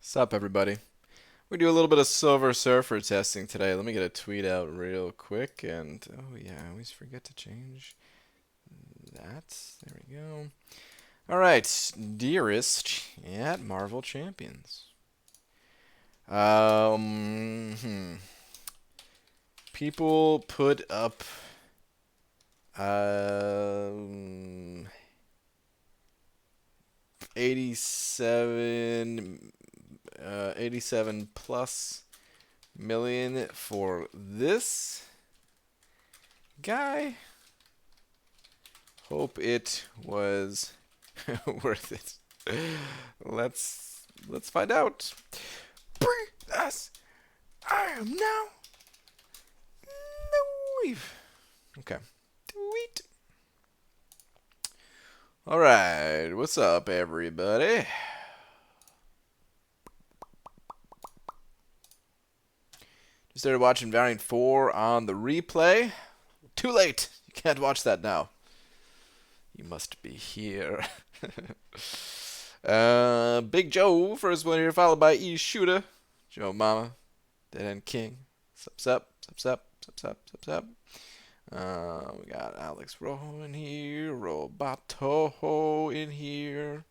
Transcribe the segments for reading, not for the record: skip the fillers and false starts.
Sup, everybody? We do a little bit of Silver Surfer testing today. Let me get a tweet out real quick. And, oh yeah, I always forget to change that. There we go. Alright, dearest at Marvel Champions. Um, People put up, um, 87, 87 plus million for this guy. Hope it was worth it. Let's find out. Yes, I am now. We've okay. Tweet. All right, what's up, everybody? Just started watching Variant 4 on the replay. Too late. You can't watch that now. You must be here. Big Joe, first one here, followed by E Shooter. Joe Mama, Dead End King. Sup, sup, sup, sup, sup, sup, sup, sup. We got Alex Rojo in here, Roboto in here.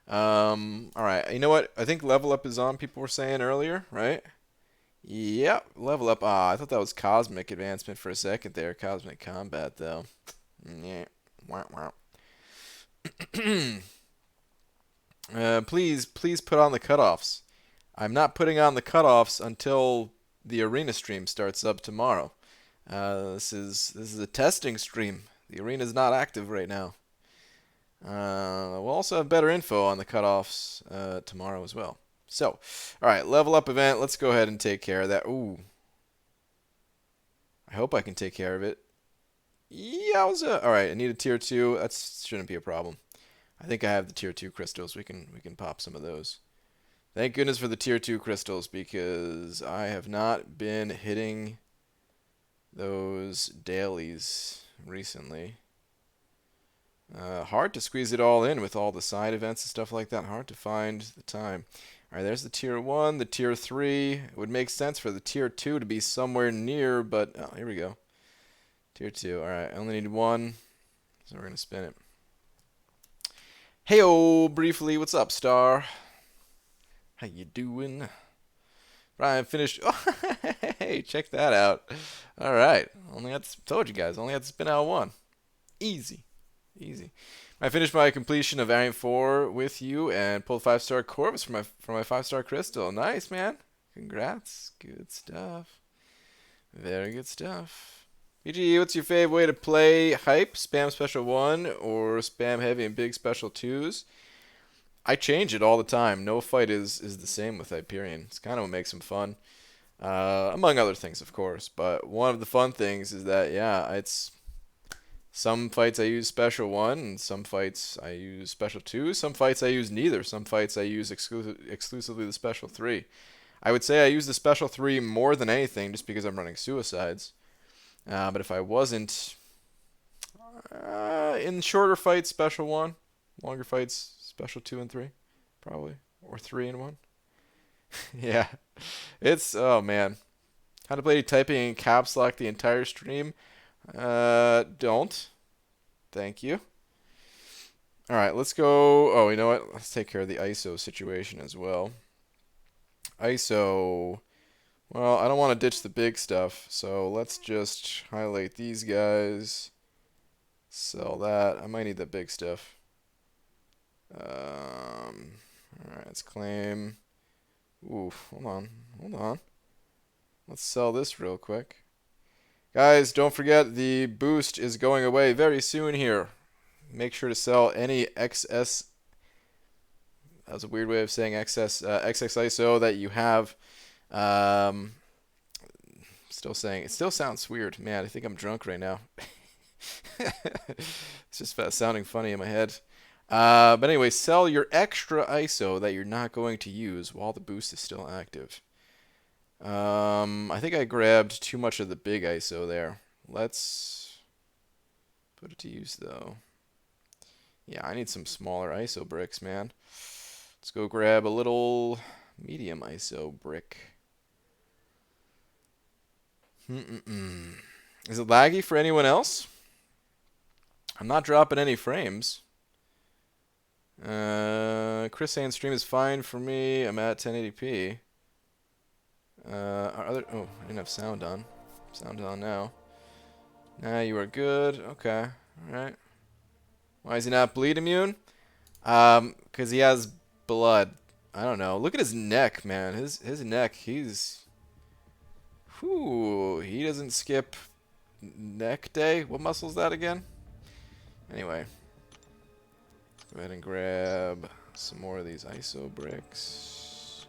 Alright, you know what? I think level up is on, people were saying earlier, right? Yep, level up. Ah, I thought that was Cosmic Advancement for a second there. Cosmic Combat, though. Yeah. Wow, wow. Please put on the cutoffs. I'm not putting on the cutoffs until the arena stream starts up tomorrow. This is a testing stream. The arena is not active right now. We'll also have better info on the cutoffs tomorrow as well. So, all right, level up event. Let's go ahead and take care of that. Ooh, I hope I can take care of it. Yowza! All right, I need a tier 2. That shouldn't be a problem. I think I have the tier 2 crystals. We can pop some of those. Thank goodness for the tier 2 crystals because I have not been hitting those dailies recently. Hard to squeeze it all in with all the side events and stuff like that. Hard to find the time. All right, there's the tier 1, the tier 3. It would make sense for the tier 2 to be somewhere near, but oh, here we go. Tier 2. All right, I only need one, so we're going to spin it. Heyo, briefly, what's up, Star? How you doing? Brian finished. Oh, hey, check that out. All right, told you guys, only had to spin out one. Easy, easy. I finished my completion of Variant 4 with you and pulled 5-star Corvus for my 5-star crystal. Nice, man. Congrats. Good stuff. Very good stuff. BG, what's your favorite way to play hype? Spam special 1 or spam heavy and big special 2s? I change it all the time. No fight is the same with Hyperion. It's kind of what makes them fun. Among other things, of course. But one of the fun things is that, yeah, it's some fights I use special 1, and some fights I use special 2. Some fights I use neither. Some fights I use exclusively the special 3. I would say I use the special 3 more than anything just because I'm running suicides. But if I wasn't in shorter fights, special 1. Longer fights, special 2 and 3. Probably. Or 3 and 1. Yeah. It's, oh man. How to play typing in caps lock the entire stream? Don't. Thank you. Alright, let's go. Oh, you know what? Let's take care of the ISO situation as well. ISO. Well, I don't want to ditch the big stuff, so let's just highlight these guys. Sell that. I might need the big stuff. Alright, let's claim. Ooh, hold on. Let's sell this real quick. Guys, don't forget the boost is going away very soon here. Make sure to sell any excess. That was a weird way of saying excess XX ISO that you have. Still saying it still sounds weird, man. I think I'm drunk right now. It's just sounding funny in my head. But anyway, sell your extra ISO that you're not going to use while the boost is still active. I think I grabbed too much of the big ISO there. Let's put it to use though. Yeah, I need some smaller ISO bricks, man. Let's go grab a little Medium ISO brick. Is it laggy for anyone else? I'm not dropping any frames. Chris saying stream is fine for me. I'm at 1080p. Oh, I didn't have sound on. Sound on now. Nah, you are good. Okay. Alright. Why is he not bleed immune? 'Cause he has blood. I don't know. Look at his neck, man. His neck, he's... Whew, he doesn't skip neck day. What muscle is that again? Anyway. Go ahead and grab some more of these ISO bricks.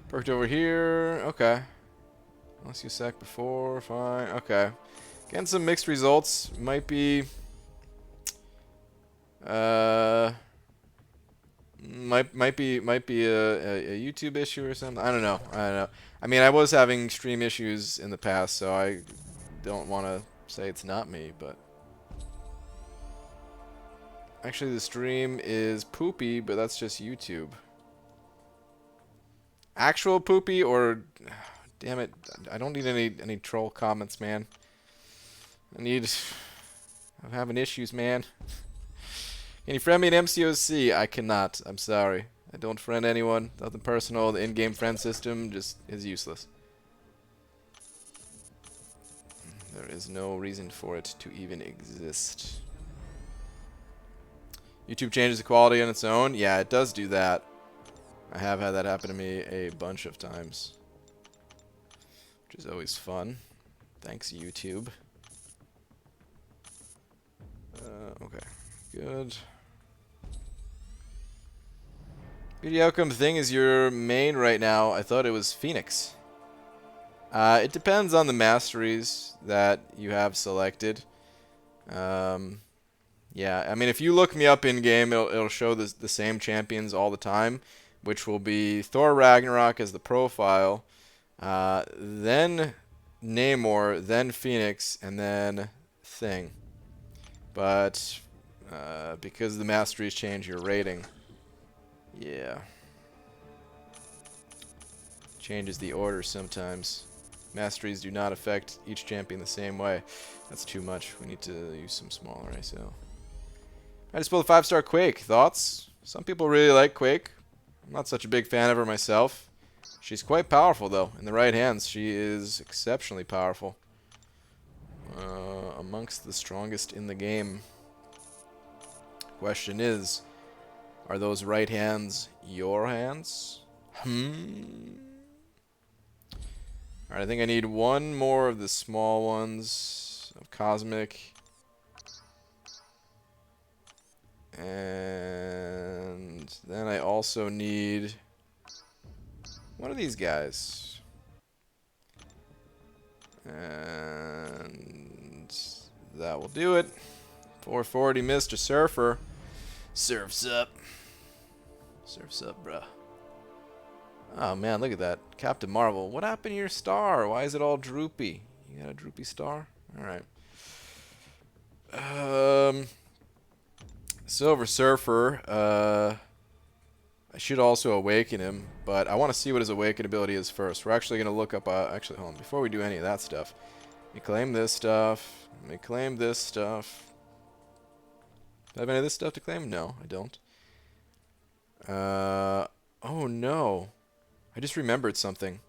Perked over here. Okay. Unless you sack before. Fine. Okay. Getting some mixed results. Might be... might be a YouTube issue or something. I don't know. I mean, I was having stream issues in the past, so I don't want to say it's not me, but actually the stream is poopy, but that's just YouTube. Actual poopy or damn it, I don't need any troll comments, man. I'm having issues, man. Can you friend me in MCOC? I cannot. I'm sorry. I don't friend anyone. Nothing personal. The in-game friend system just is useless. There is no reason for it to even exist. YouTube changes the quality on its own. Yeah, it does do that. I have had that happen to me a bunch of times, which is always fun. Thanks, YouTube. Okay, good. Beauty outcome thing is your main right now. I thought it was Phoenix. It depends on the masteries that you have selected. Yeah, I mean, if you look me up in game, it'll show the same champions all the time, which will be Thor Ragnarok as the profile, then Namor, then Phoenix, and then Thing. But because the masteries change your rating, yeah, changes the order sometimes. Masteries do not affect each champion the same way. That's too much. We need to use some smaller ISO. I just pulled a 5-star Quake. Thoughts? Some people really like Quake. I'm not such a big fan of her myself. She's quite powerful, though. In the right hands, she is exceptionally powerful. Amongst the strongest in the game. Question is, are those right hands your hands? Alright, I think I need one more of the small ones of Cosmic. And then I also need one of these guys. And that will do it. 440, Mr. Surfer. Surf's up. Surf's up, bruh. Oh man, look at that. Captain Marvel. What happened to your star? Why is it all droopy? You got a droopy star? Alright. Silver Surfer. I should also awaken him, but I want to see what his awaken ability is first. We're actually going to look up... actually, hold on. Before we do any of that stuff, let me claim this stuff. Let me claim this stuff. Do I have any of this stuff to claim? No, I don't. Oh no. I just remembered something.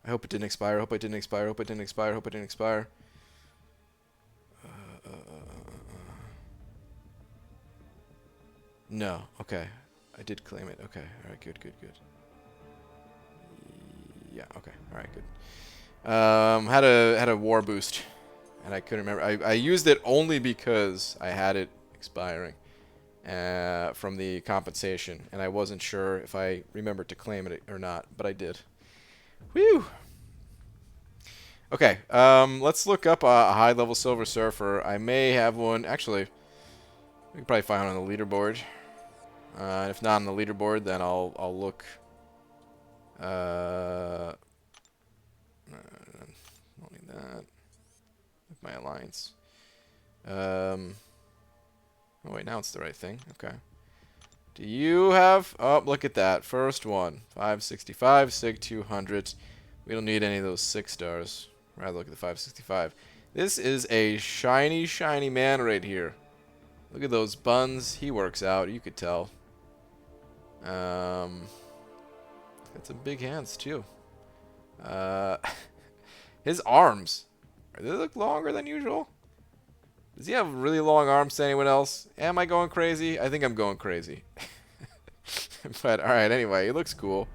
I hope it didn't expire. I hope it didn't expire. I hope it didn't expire. I hope it didn't expire. No. Okay. I did claim it. Okay. Alright, good, good, good. Yeah, okay. Alright, good. Had a war boost. And I couldn't remember. I used it only because I had it expiring. From the compensation, and I wasn't sure if I remembered to claim it or not, but I did. Whew! Okay, let's look up a high-level Silver Surfer. I may have one. Actually, we can probably find one on the leaderboard. If not on the leaderboard, then I'll look. Don't need that. With my alliance. Oh wait, now it's the right thing. Okay. Do you have... Oh, look at that. First one. 565, SIG 200. We don't need any of those 6 stars. Rather look at the 565. This is a shiny, shiny man right here. Look at those buns. He works out. You could tell. Got some big hands, too. His arms. Do they look longer than usual? Does he have really long arms to anyone else? Am I going crazy? I think I'm going crazy. But, alright, anyway, he looks cool.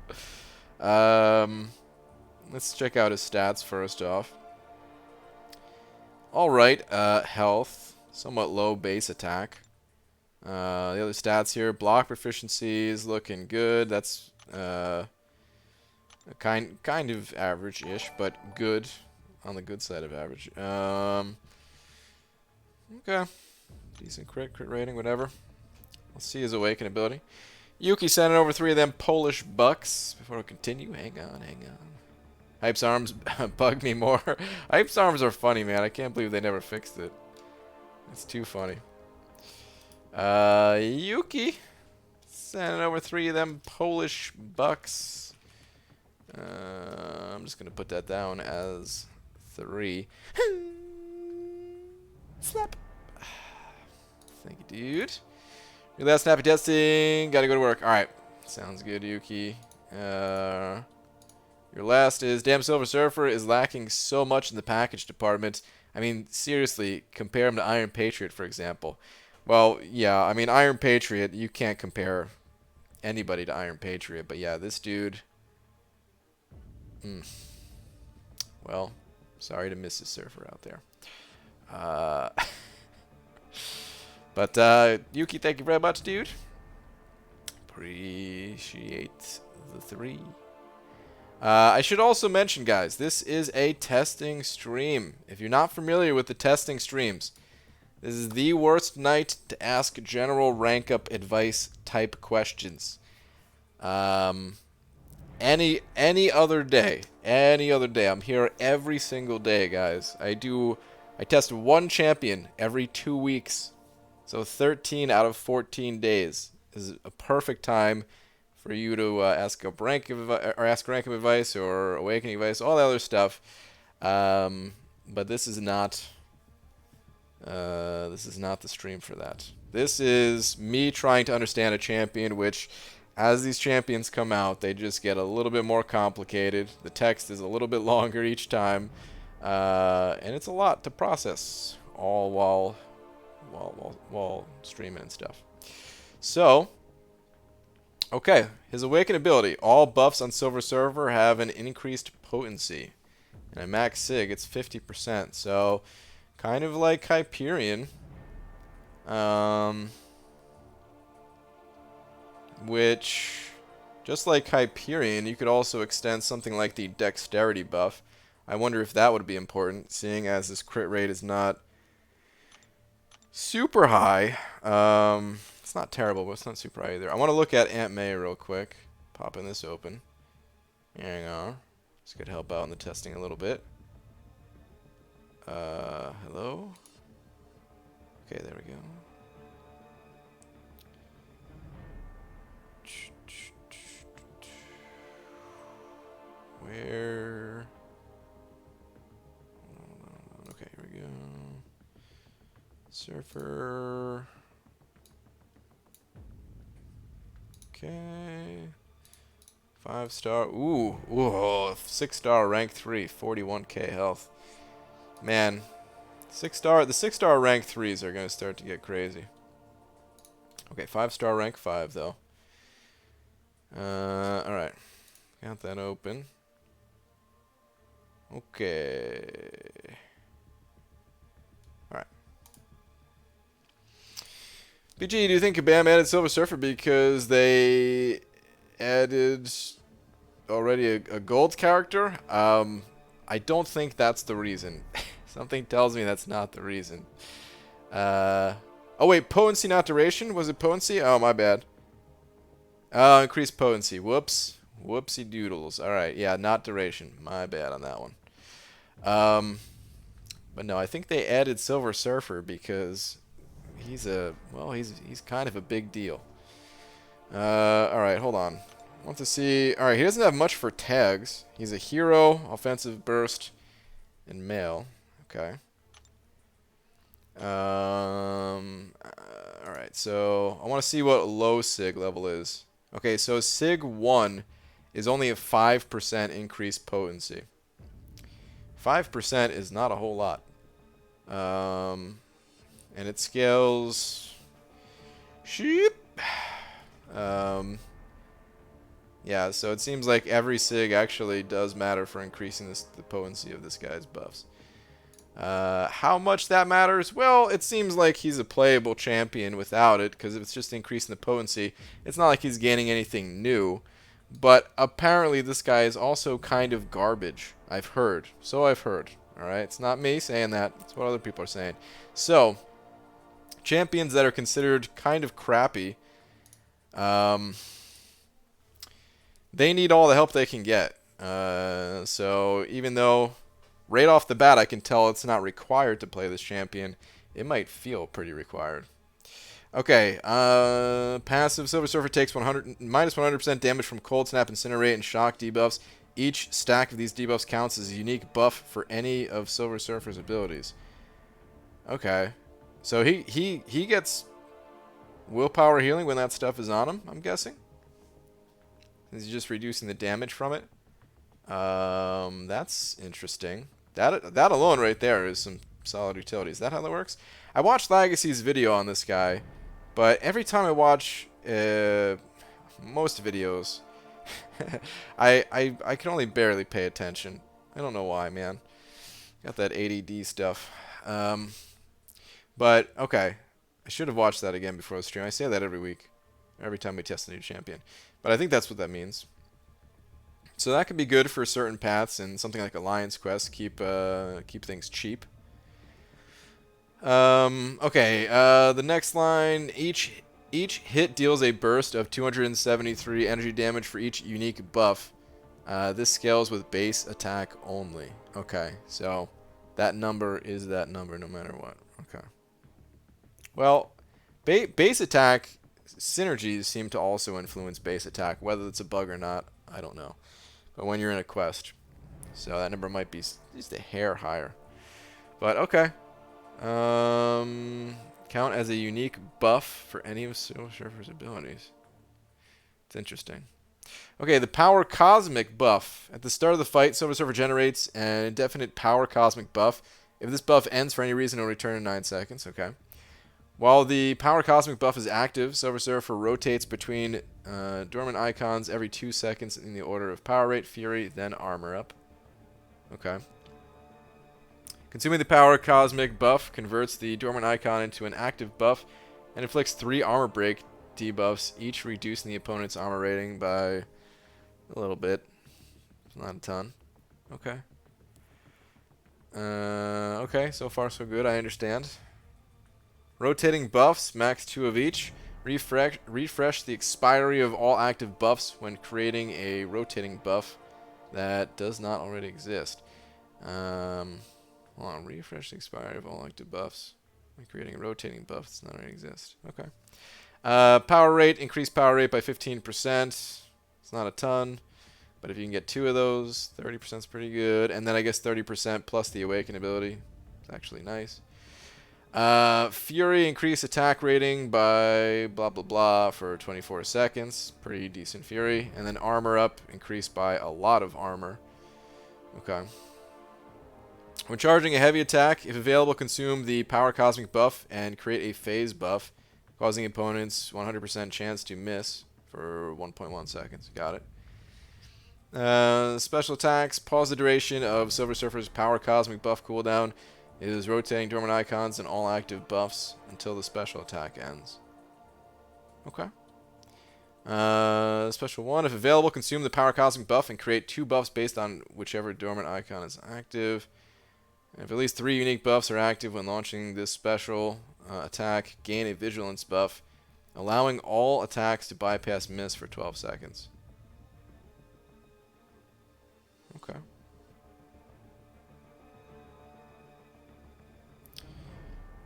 Let's check out his stats first off. Alright, health. Somewhat low base attack. The other stats here, block proficiency is looking good. That's kind of average-ish, but good. On the good side of average. Okay. Decent crit rating, whatever. Let's see his awaken ability. Yuki sending over 3 of them Polish bucks. Before we continue, hang on. Hype's arms bug me more. Hype's arms are funny, man. I can't believe they never fixed it. It's too funny. Yuki sending over 3 of them Polish bucks. I'm just gonna put that down as 3. Slap. Thank you, dude. Your last snappy testing. Gotta go to work. Alright. Sounds good, Yuki. Your last is Damn Silver Surfer is lacking so much in the package department. I mean, seriously, compare him to Iron Patriot, for example. Well, yeah, I mean, Iron Patriot, you can't compare anybody to Iron Patriot. But yeah, this dude... Well, sorry to Mrs. Surfer out there. But Yuki, thank you very much, dude. Appreciate the 3. I should also mention, guys, this is a testing stream. If you're not familiar with the testing streams, this is the worst night to ask general rank up advice type questions. Any other day, I'm here every single day, guys. I test 1 champion every 2 weeks. So 13 out of 14 days is a perfect time for you to ask rank of advice or awakening advice, all that other stuff. But this is not the stream for that. This is me trying to understand a champion, which, as these champions come out, they just get a little bit more complicated. The text is a little bit longer each time, and it's a lot to process, all while streaming and stuff. So, okay, his awaken ability. All buffs on Silver Surfer have an increased potency. And at max sig, it's 50%. So, kind of like Hyperion. Which, just like Hyperion, you could also extend something like the dexterity buff. I wonder if that would be important, seeing as this crit rate is not super high. It's not terrible, but it's not super high either. I want to look at Aunt May real quick. Popping this open. Hang on. This could help out in the testing a little bit. Hello? Okay, there we go. Where? Okay, here we go. Surfer. Okay. 5-star. Ooh. 6-star rank 3. 41k health. Man. The 6-star rank 3s are going to start to get crazy. Okay, 5-star rank 5 though. Alright. Got that open. Okay. Alright. BG, do you think Kabam added Silver Surfer because they added already a gold character? I don't think that's the reason. Something tells me that's not the reason. Oh wait, potency not duration? Was it potency? Oh, my bad. Increased potency. Whoops. Whoopsie doodles. Alright, yeah, not duration. My bad on that one. But no, I think they added Silver Surfer because he's kind of a big deal. Alright, hold on. I want to see... Alright, he doesn't have much for tags. He's a hero, offensive burst, and male. Okay. Alright, so I want to see what low SIG level is. Okay, so SIG 1 is only a 5% increased potency. 5% is not a whole lot. And it scales... Sheep. Yeah, so it seems like every SIG actually does matter for increasing the potency of this guy's buffs. How much that matters? Well, it seems like he's a playable champion without it, because if it's just increasing the potency, it's not like he's gaining anything new. But apparently this guy is also kind of garbage. I've heard. So I've heard. Alright, it's not me saying that. It's what other people are saying. So, champions that are considered kind of crappy, they need all the help they can get. So even though right off the bat I can tell it's not required to play this champion, it might feel pretty required. Okay, passive Silver Surfer takes minus 100% damage from Cold Snap, Incinerate, and Shock debuffs. Each stack of these debuffs counts as a unique buff for any of Silver Surfer's abilities. Okay, so he gets willpower healing when that stuff is on him, I'm guessing. He's just reducing the damage from it. That's interesting. That alone right there is some solid utility. Is that how that works? I watched Legacy's video on this guy, but every time I watch most videos, I can only barely pay attention. I don't know why, man. Got that ADD stuff. But okay, I should have watched that again before the stream. I say that every week, every time we test a new champion. But I think that's what that means. So that could be good for certain paths and something like Alliance Quest. Keep things cheap. Okay, the next line, each hit deals a burst of 273 energy damage for each unique buff. This scales with base attack only. Okay, so that number is that number no matter what. Okay. Well, base attack synergies seem to also influence base attack. Whether it's a bug or not, I don't know. But when you're in a quest, so that number might be just a hair higher. But okay. Count as a unique buff for any of Silver Surfer's abilities. It's interesting. Okay, the Power Cosmic buff. At the start of the fight, Silver Surfer generates an indefinite Power Cosmic buff. If this buff ends for any reason, it will return in 9 seconds. Okay. While the Power Cosmic buff is active, Silver Surfer rotates between dormant icons every 2 seconds in the order of Power Rate, Fury, then Armor Up. Okay. Consuming the Power Cosmic buff converts the dormant icon into an active buff and inflicts 3 Armor Break debuffs, each reducing the opponent's armor rating by a little bit. It's not a ton. Okay. Okay, so far so good, I understand. Rotating buffs, max 2 of each. Refresh the expiry of all active buffs when creating a rotating buff that does not already exist. Hold on, refresh the expiry of all active buffs when creating a rotating buff that does not already exist. Okay. Power rate, increase power rate by 15%. It's not a ton, but if you can get 2 of those, 30% is pretty good. And then I guess 30% plus the awaken ability. It's actually nice. Fury, increase attack rating by blah blah blah for 24 seconds. Pretty decent Fury. And then armor up, increased by a lot of armor. Okay. When charging a heavy attack, if available, consume the Power Cosmic buff and create a phase buff, causing opponents 100% chance to miss for 1.1 seconds. Got it. Special attacks, pause the duration of Silver Surfer's Power Cosmic buff cooldown. It is rotating dormant icons and all active buffs until the special attack ends. Okay. Special 1. If available, consume the Power Cosmic buff and create 2 buffs based on whichever dormant icon is active. If at least 3 unique buffs are active when launching this special attack, gain a Vigilance buff, allowing all attacks to bypass miss for 12 seconds. Okay.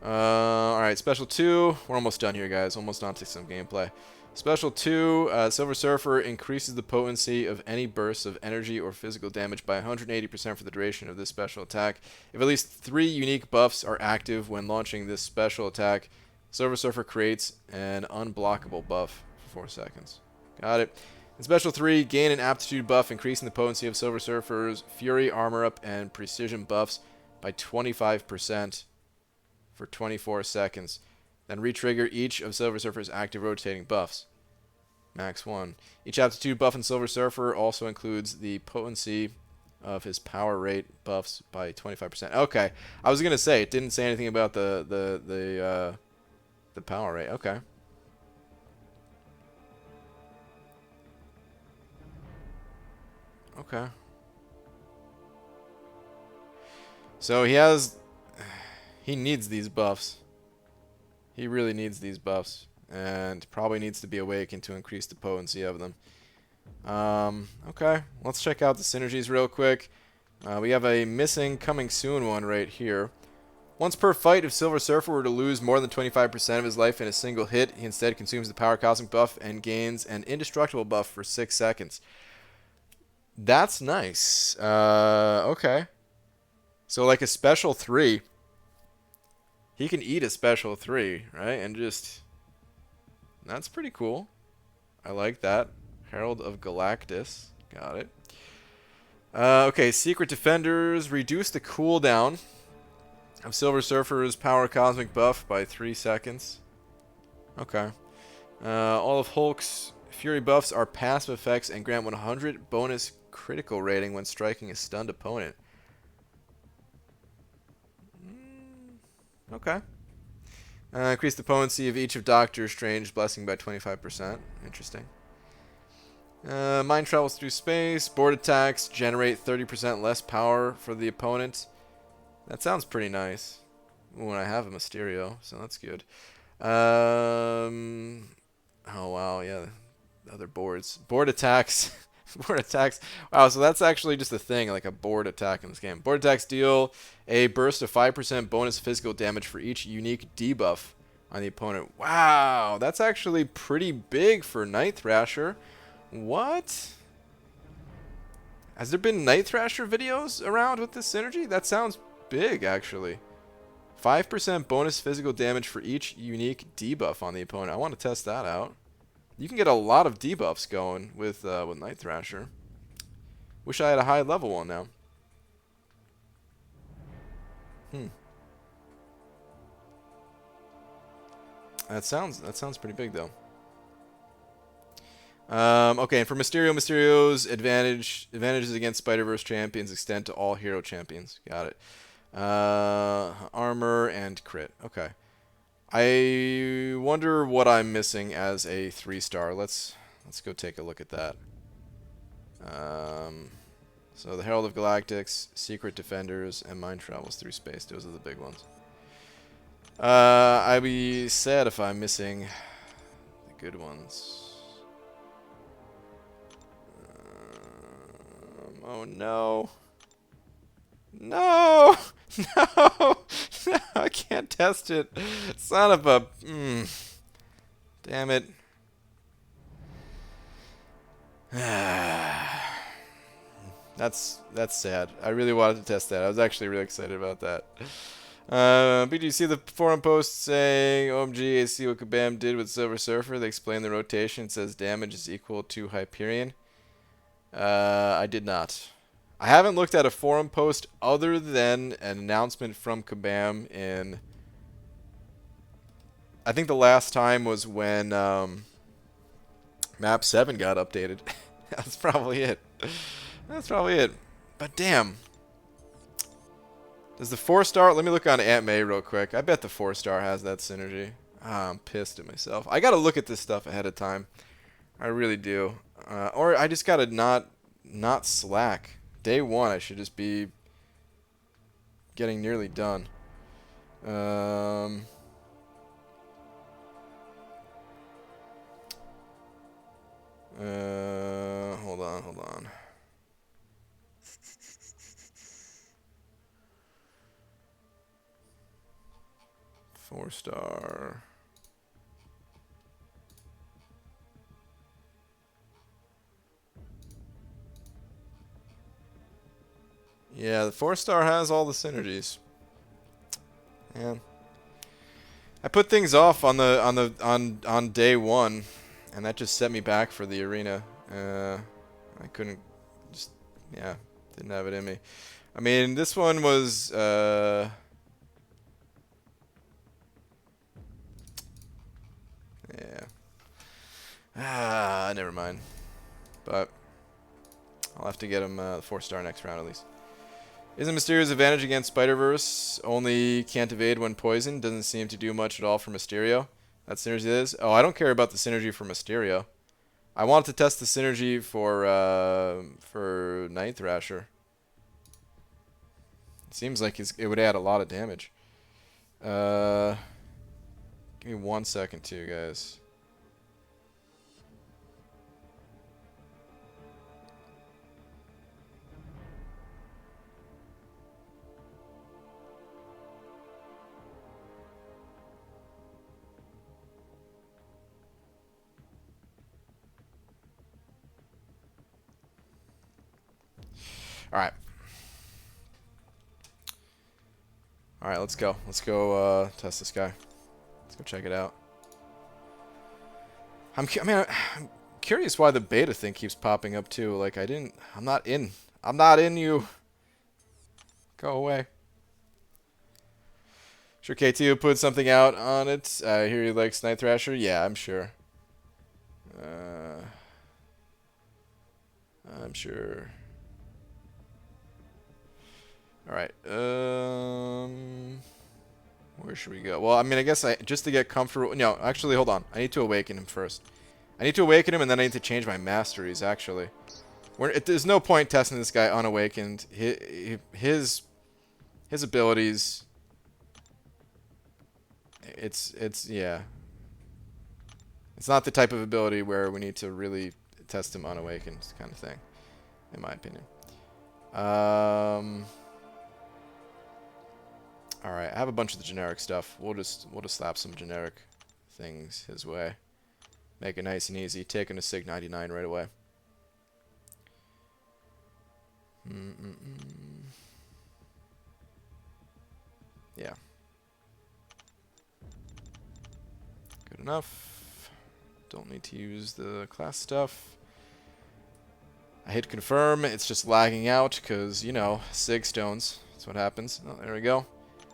Alright, special 2. We're almost done here, guys. Almost on to some gameplay. Special 2, Silver Surfer increases the potency of any bursts of energy or physical damage by 180% for the duration of this special attack. If at least 3 unique buffs are active when launching this special attack, Silver Surfer creates an unblockable buff for 4 seconds. Got it. In Special 3, gain an aptitude buff, increasing the potency of Silver Surfer's Fury, Armor Up, and Precision buffs by 25% for 24 seconds. Then retrigger each of Silver Surfer's active rotating buffs. Max 1. Each aptitude buff in Silver Surfer also includes the potency of his power rate buffs by 25%. Okay, I was gonna say it didn't say anything about the power rate. Okay. Okay. So he needs these buffs. He really needs these buffs, and probably needs to be awakened to increase the potency of them. Okay, let's check out the synergies real quick. We have a missing coming soon one right here. Once per fight, if Silver Surfer were to lose more than 25% of his life in a single hit, he instead consumes the Power Cosmic buff and gains an Indestructible buff for 6 seconds. That's nice. Okay. So like a special 3. He can eat a special 3, right? And just... That's pretty cool. I like that. Herald of Galactus. Got it. Okay, Secret Defenders. Reduce the cooldown of Silver Surfer's Power Cosmic buff by 3 seconds. Okay. All of Hulk's Fury buffs are passive effects and grant 100 bonus critical rating when striking a stunned opponent. Okay. Increase the potency of each of Doctor Strange's blessing by 25%. Interesting. Mind travels through space. Board attacks generate 30% less power for the opponent. That sounds pretty nice. When I have a Mysterio, so that's good. Oh wow, yeah. Other boards. Board attacks. Board attacks. Wow, so that's actually just a thing, like a board attack in this game. Board attacks deal a burst of 5% bonus physical damage for each unique debuff on the opponent. Wow, that's actually pretty big for Night Thrasher. What? Has there been Night Thrasher videos around with this synergy? That sounds big, actually. 5% bonus physical damage for each unique debuff on the opponent. I want to test that out. You can get a lot of debuffs going with Night Thrasher. Wish I had a high level one now. That sounds pretty big though. Okay, and for Mysterio's advantages against Spider-Verse champions extend to all hero champions. Got it. Armor and crit. Okay. I wonder what I'm missing as a 3-star. Let's go take a look at that. So the Herald of Galactics, Secret Defenders, and Mind Travels Through Space. Those are the big ones. I'd be sad if I'm missing the good ones. Oh no. No! No! No! I can't test it. Son of a... Damn it. That's sad. I really wanted to test that. I was actually really excited about that. But do you see the forum post saying, OMG, I see what Kabam did with Silver Surfer? They explain the rotation. It says damage is equal to Hyperion. I did not. I haven't looked at a forum post other than an announcement from Kabam in... I think the last time was when Map 7 got updated. That's probably it. That's probably it. But damn. Does the 4-star... Let me look on Aunt May real quick. I bet the 4-star has that synergy. I'm pissed at myself. I gotta look at this stuff ahead of time. I really do. Or I just gotta not slack. Day 1, I should just be getting nearly done. Hold on. Four-star. Yeah, the 4-star has all the synergies. Yeah. I put things off on day 1, and that just set me back for the arena. I couldn't just, yeah, didn't have it in me. I mean, this one was yeah. Never mind. But I'll have to get him 4-star next round at least. Isn't Mysterio's advantage against Spider-Verse only can't evade when poisoned? Doesn't seem to do much at all for Mysterio. That synergy is? Oh, I don't care about the synergy for Mysterio. I want to test the synergy for Night Thrasher. It seems like it would add a lot of damage. Give me 1 second too, guys. Alright. Alright, let's go. Let's go test this guy. Let's go check it out. I'm curious why the beta thing keeps popping up too. Like, I'm not in. I'm not in you. Go away. Sure, KT will put something out on it. I hear he likes Night Thrasher. Yeah, I'm sure. I'm sure. Alright, where should we go? Well, I mean, I guess just to get comfortable... No, actually, hold on. I need to awaken him first. I need to awaken him, and then I need to change my masteries, actually. There's no point testing this guy unawakened. His abilities... yeah. It's not the type of ability where we need to really test him unawakened kind of thing, in my opinion. Alright, I have a bunch of the generic stuff. We'll just slap some generic things his way. Make it nice and easy. Take him to Sig 99 right away. Yeah. Good enough. Don't need to use the class stuff. I hit confirm. It's just lagging out because, you know, Sig stones. That's what happens. Oh, there we go.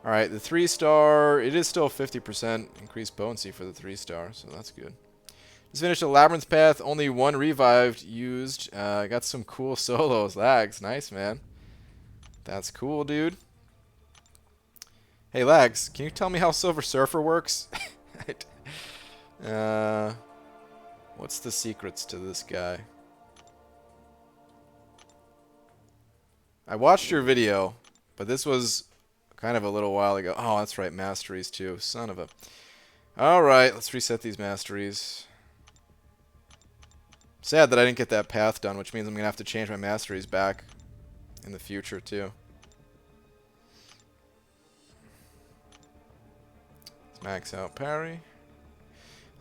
Alright, the 3-star, it is still 50% increased potency for the 3-star, so that's good. Just finished a Labyrinth Path, only 1 revived used. Got some cool solos. Lags, nice, man. That's cool, dude. Hey, Lags, can you tell me how Silver Surfer works? What's the secrets to this guy? I watched your video, but this was kind of a little while ago. Oh, that's right, masteries too. Son of a... Alright, let's reset these masteries. Sad that I didn't get that path done, which means I'm going to have to change my masteries back in the future too. Let's max out parry.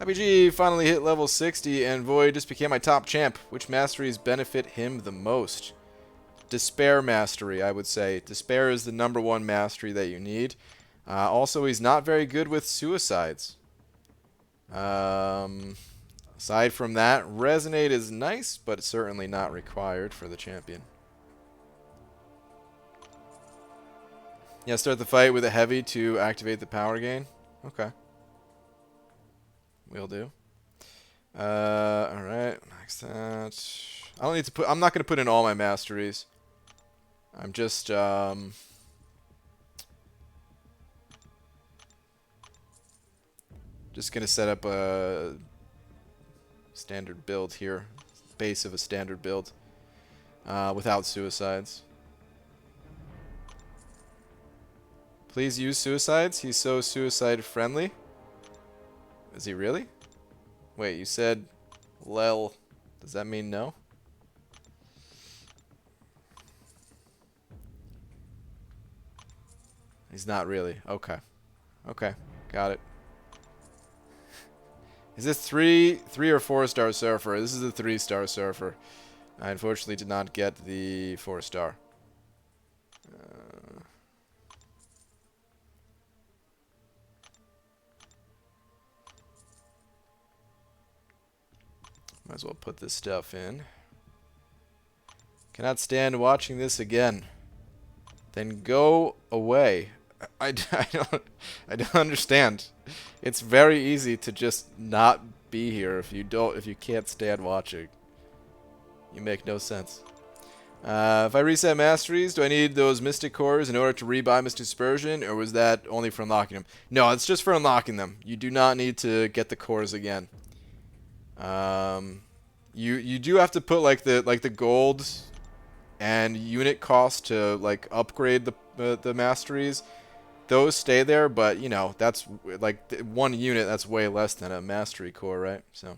IBG finally hit level 60 and Void just became my top champ. Which masteries benefit him the most? Despair mastery, I would say. Despair is the #1 mastery that you need. Also, he's not very good with suicides. Aside from that, Resonate is nice, but certainly not required for the champion. Yeah, start the fight with a heavy to activate the power gain. Okay. Will do. Alright, max that. I don't need to put... I'm not going to put in all my masteries. I'm just, just going to set up a standard build here. Base of a standard build. Without suicides. Please use suicides. He's so suicide friendly. Is he really? Wait, you said lel. Does that mean no? He's not really. Okay. Okay. Got it. Is this 3 or 4-star surfer? This is a 3-star surfer. I unfortunately did not get the 4-star. Might as well put this stuff in. Cannot stand watching this again. Then go away. I don't understand. It's very easy to just not be here if you can't stand watching. You make no sense. If I reset masteries, do I need those mystic cores in order to rebuy Mystic Dispersion, or was that only for unlocking them? No, it's just for unlocking them. You do not need to get the cores again. You do have to put like the gold and unit cost to like upgrade the masteries. Those stay there, but you know that's like 1 unit. That's way less than a mastery core, right? So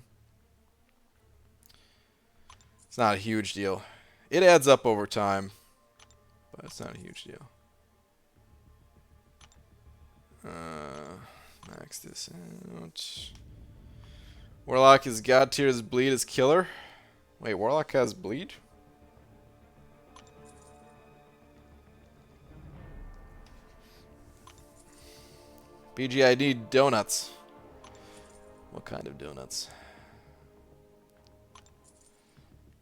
it's not a huge deal. It adds up over time, but it's not a huge deal. Max this out. Warlock is God tiers, bleed is killer. Wait, Warlock has bleed? BGID donuts. What kind of donuts?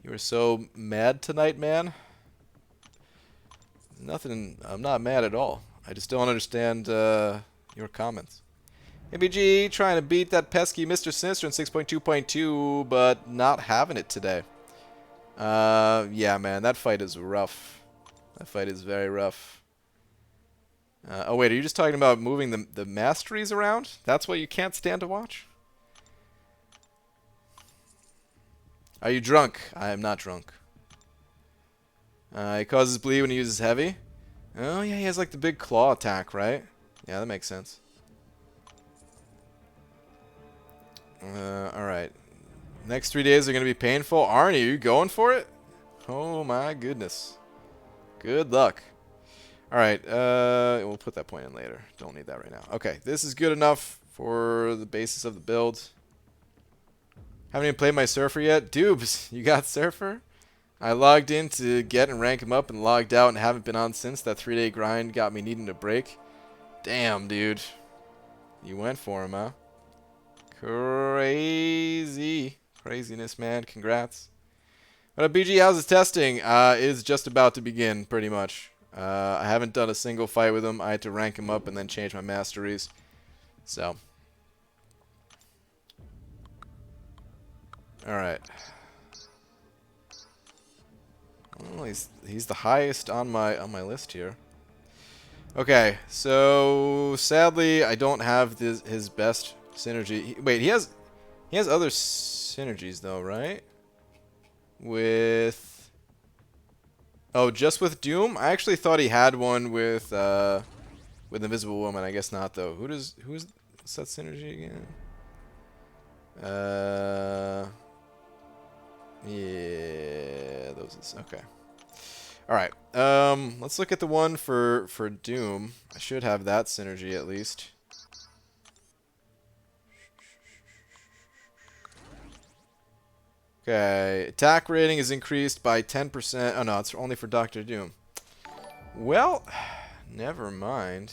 You were so mad tonight, man? Nothing. I'm not mad at all. I just don't understand your comments. MBG trying to beat that pesky Mr. Sinister in 6.2.2, but not having it today. Yeah, man, that fight is rough. That fight is very rough. Oh, wait, are you just talking about moving the masteries around? That's what you can't stand to watch? Are you drunk? I am not drunk. He causes bleed when he uses heavy. Oh, yeah, he has like the big claw attack, right? Yeah, that makes sense. Alright. Next 3 days are going to be painful. Arnie, are you going for it? Oh my goodness. Good luck. Alright, we'll put that point in later. Don't need that right now. Okay, this is good enough for the basis of the build. Haven't even played my Surfer yet. Dubes, you got Surfer? I logged in to get and rank him up and logged out and haven't been on since. That 3-day grind got me needing a break. Damn, dude. You went for him, huh? Crazy. Craziness, man. Congrats. But BG, how's his testing? Is just about to begin, pretty much. I haven't done a single fight with him. I had to rank him up and then change my masteries. So. Alright. Well, he's the highest on my list here. Okay, so sadly I don't have his best synergy. Wait, he has other synergies though, right? With just with Doom? I actually thought he had one with Invisible Woman. I guess not though. What's that synergy again? Yeah, those is okay. All right. Let's look at the one for Doom. I should have that synergy at least. Okay, attack rating is increased by 10%. Oh no, it's only for Dr. Doom. Well, never mind.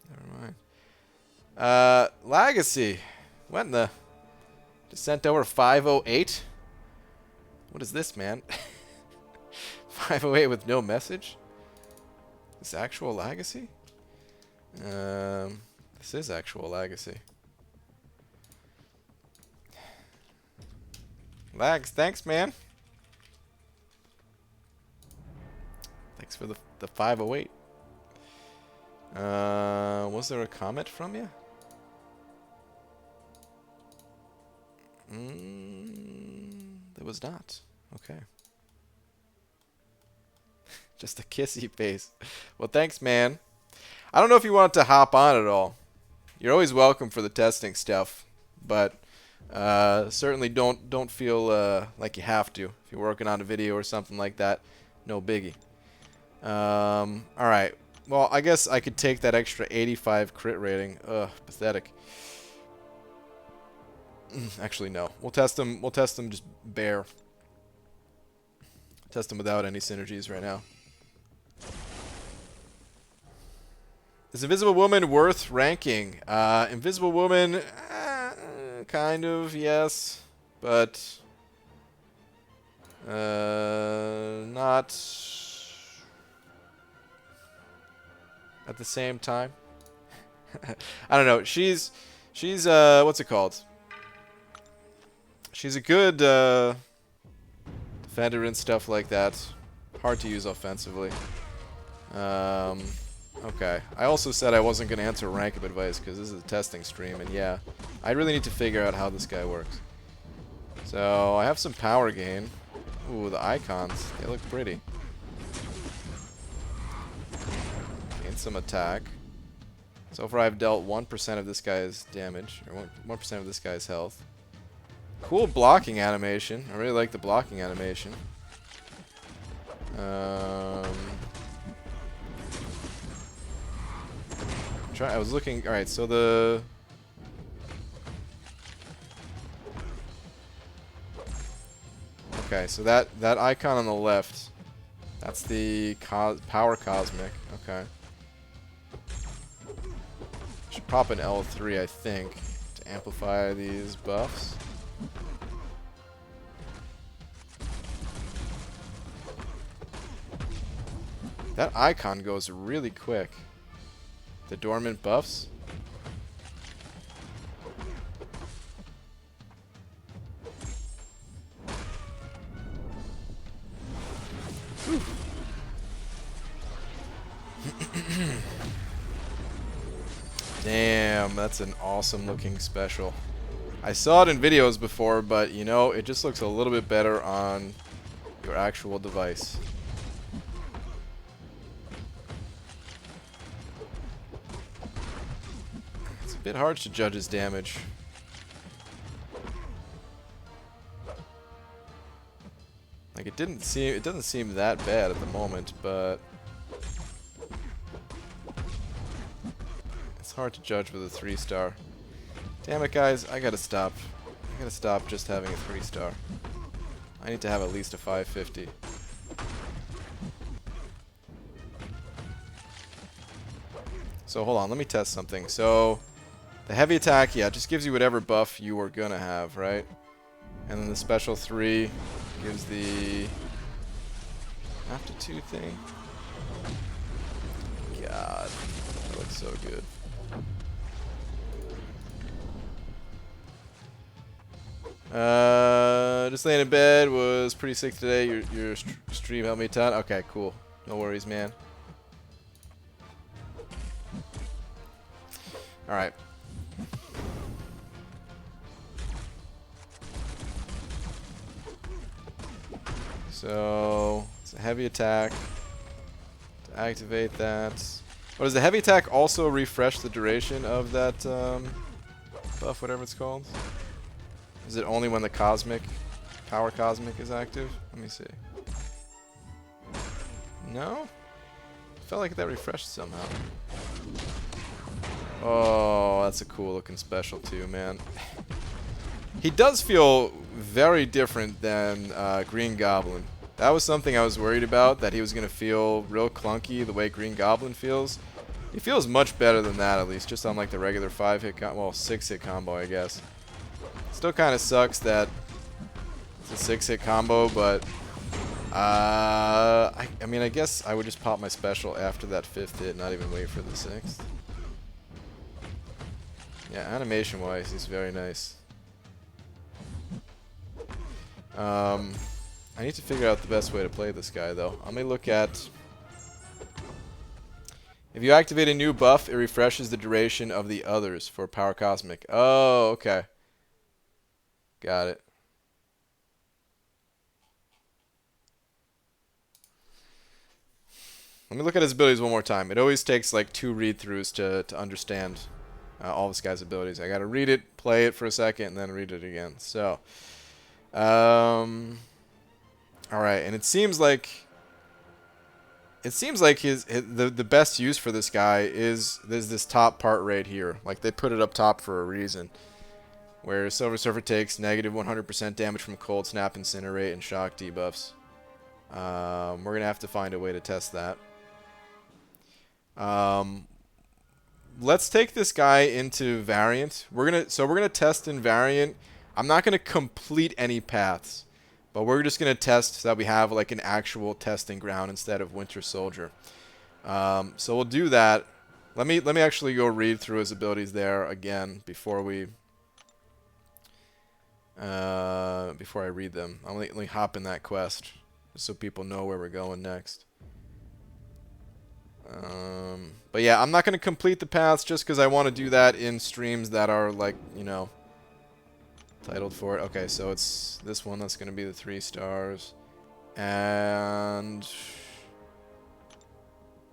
Never mind. Legacy. What in the? Descent over 508? What is this, man? 508 with no message? This actual Legacy? This is actual Legacy. Lags, thanks, man. Thanks for the 508. Was there a comment from you? There was not. Okay. Just a kissy face. Well, thanks, man. I don't know if you want to hop on at all. You're always welcome for the testing stuff, but certainly don't feel like you have to. If you're working on a video or something like that, no biggie. All right. Well, I guess I could take that extra 85 crit rating. Ugh, pathetic. Actually, no. We'll test them. We'll test them just bare. Test them without any synergies right now. Is Invisible Woman worth ranking? Invisible Woman, kind of, yes. but not at the same time. I don't know. She's what's it called? She's a good defender and stuff like that. Hard to use offensively. Okay. I also said I wasn't going to answer rank up advice because this is a testing stream, and yeah, I really need to figure out how this guy works. So I have some power gain. Ooh, the icons, they look pretty. Gain some attack. So far I've dealt 1% of this guy's damage, or 1% of this guy's health. Cool blocking animation. I really like the blocking animation. I was looking. All right, so the okay, so that icon on the left, that's the power cosmic. Okay, should pop an L3, I think, to amplify these buffs. That icon goes really quick. The dormant buffs. Damn, that's an awesome looking special. I saw it in videos before, but you know, it just looks a little bit better on your actual device. Bit hard to judge his damage. Like it doesn't seem that bad at the moment, but it's hard to judge with a 3-star. Damn it, guys, I gotta stop. I gotta stop just having a 3-star. I need to have at least a 550. So hold on, let me test something. So the heavy attack, yeah, just gives you whatever buff you are gonna have, right? And then the special 3 gives the aptitude thing. God, that looks so good. Just laying in bed, was pretty sick today. Your stream helped me a ton. Okay, cool. No worries, man. All right. So it's a heavy attack. To activate that. Oh, does the heavy attack also refresh the duration of that buff, whatever it's called? Is it only when the power cosmic is active? Let me see. No? Felt like that refreshed somehow. Oh, that's a cool looking special too, man. He does feel very different than Green Goblin. That was something I was worried about, that he was going to feel real clunky the way Green Goblin feels. He feels much better than that, at least, just on like the regular 5-hit well, 6-hit combo, I guess. Still kind of sucks that it's a 6-hit combo, but I mean, I guess I would just pop my special after that 5th hit, not even wait for the 6th. Yeah, animation-wise, he's very nice. I need to figure out the best way to play this guy, though. Let me look at... If you activate a new buff, it refreshes the duration of the others for Power Cosmic. Oh, okay. Got it. Let me look at his abilities one more time. It always takes like 2 read-throughs to understand all this guy's abilities. I gotta read it, play it for a second, and then read it again. So... Alright, and it seems like the best use for this guy is this top part right here. Like, they put it up top for a reason. Where Silver Surfer takes negative 100% damage from Cold Snap, Incinerate, and Shock debuffs. We're gonna have to find a way to test that. Let's take this guy into Variant. We're gonna test in Variant. I'm not going to complete any paths, but we're just going to test so that we have like an actual testing ground instead of Winter Soldier. So we'll do that. Let me actually go read through his abilities there again before I read them. Let me hop in that quest just so people know where we're going next. But yeah, I'm not going to complete the paths just because I want to do that in streams that are like, you know, titled for it. Okay, so it's this one that's going to be the 3 stars. And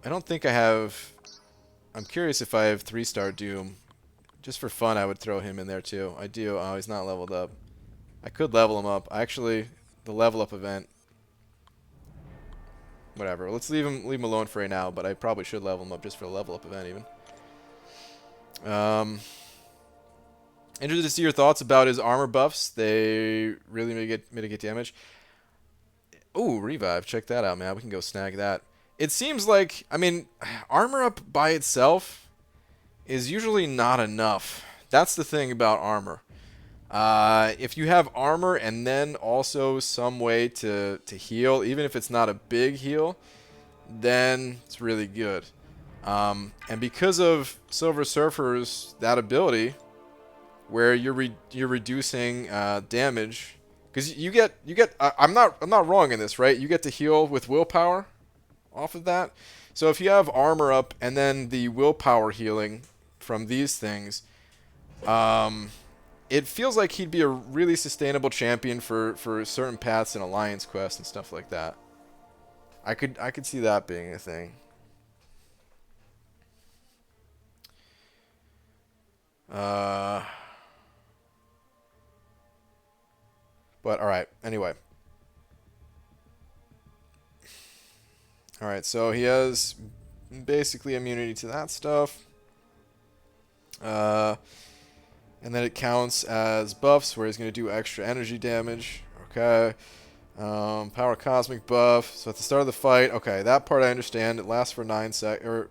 I don't think I have... I'm curious if I have 3-star Doom. Just for fun, I would throw him in there too. I do. Oh, he's not leveled up. I could level him up. Actually, the level up event... Whatever. Let's leave him alone for right now, but I probably should level him up just for the level up event even. Interested to see your thoughts about his armor buffs. They really mitigate damage. Ooh, revive. Check that out, man. We can go snag that. It seems like, I mean, armor up by itself is usually not enough. That's the thing about armor. If you have armor and then also some way to heal, even if it's not a big heal, then it's really good. And because of Silver Surfer's that ability, where you're reducing damage, because you get I'm not wrong in this, right? You get to heal with willpower off of that. So if you have armor up and then the willpower healing from these things, it feels like he'd be a really sustainable champion for certain paths in Alliance quests and stuff like that. I could see that being a thing. But alright, anyway. Alright, so he has basically immunity to that stuff. And then it counts as buffs, where he's going to do extra energy damage. Okay. Power Cosmic buff. So at the start of the fight, okay, that part I understand. It lasts for 9 seconds, or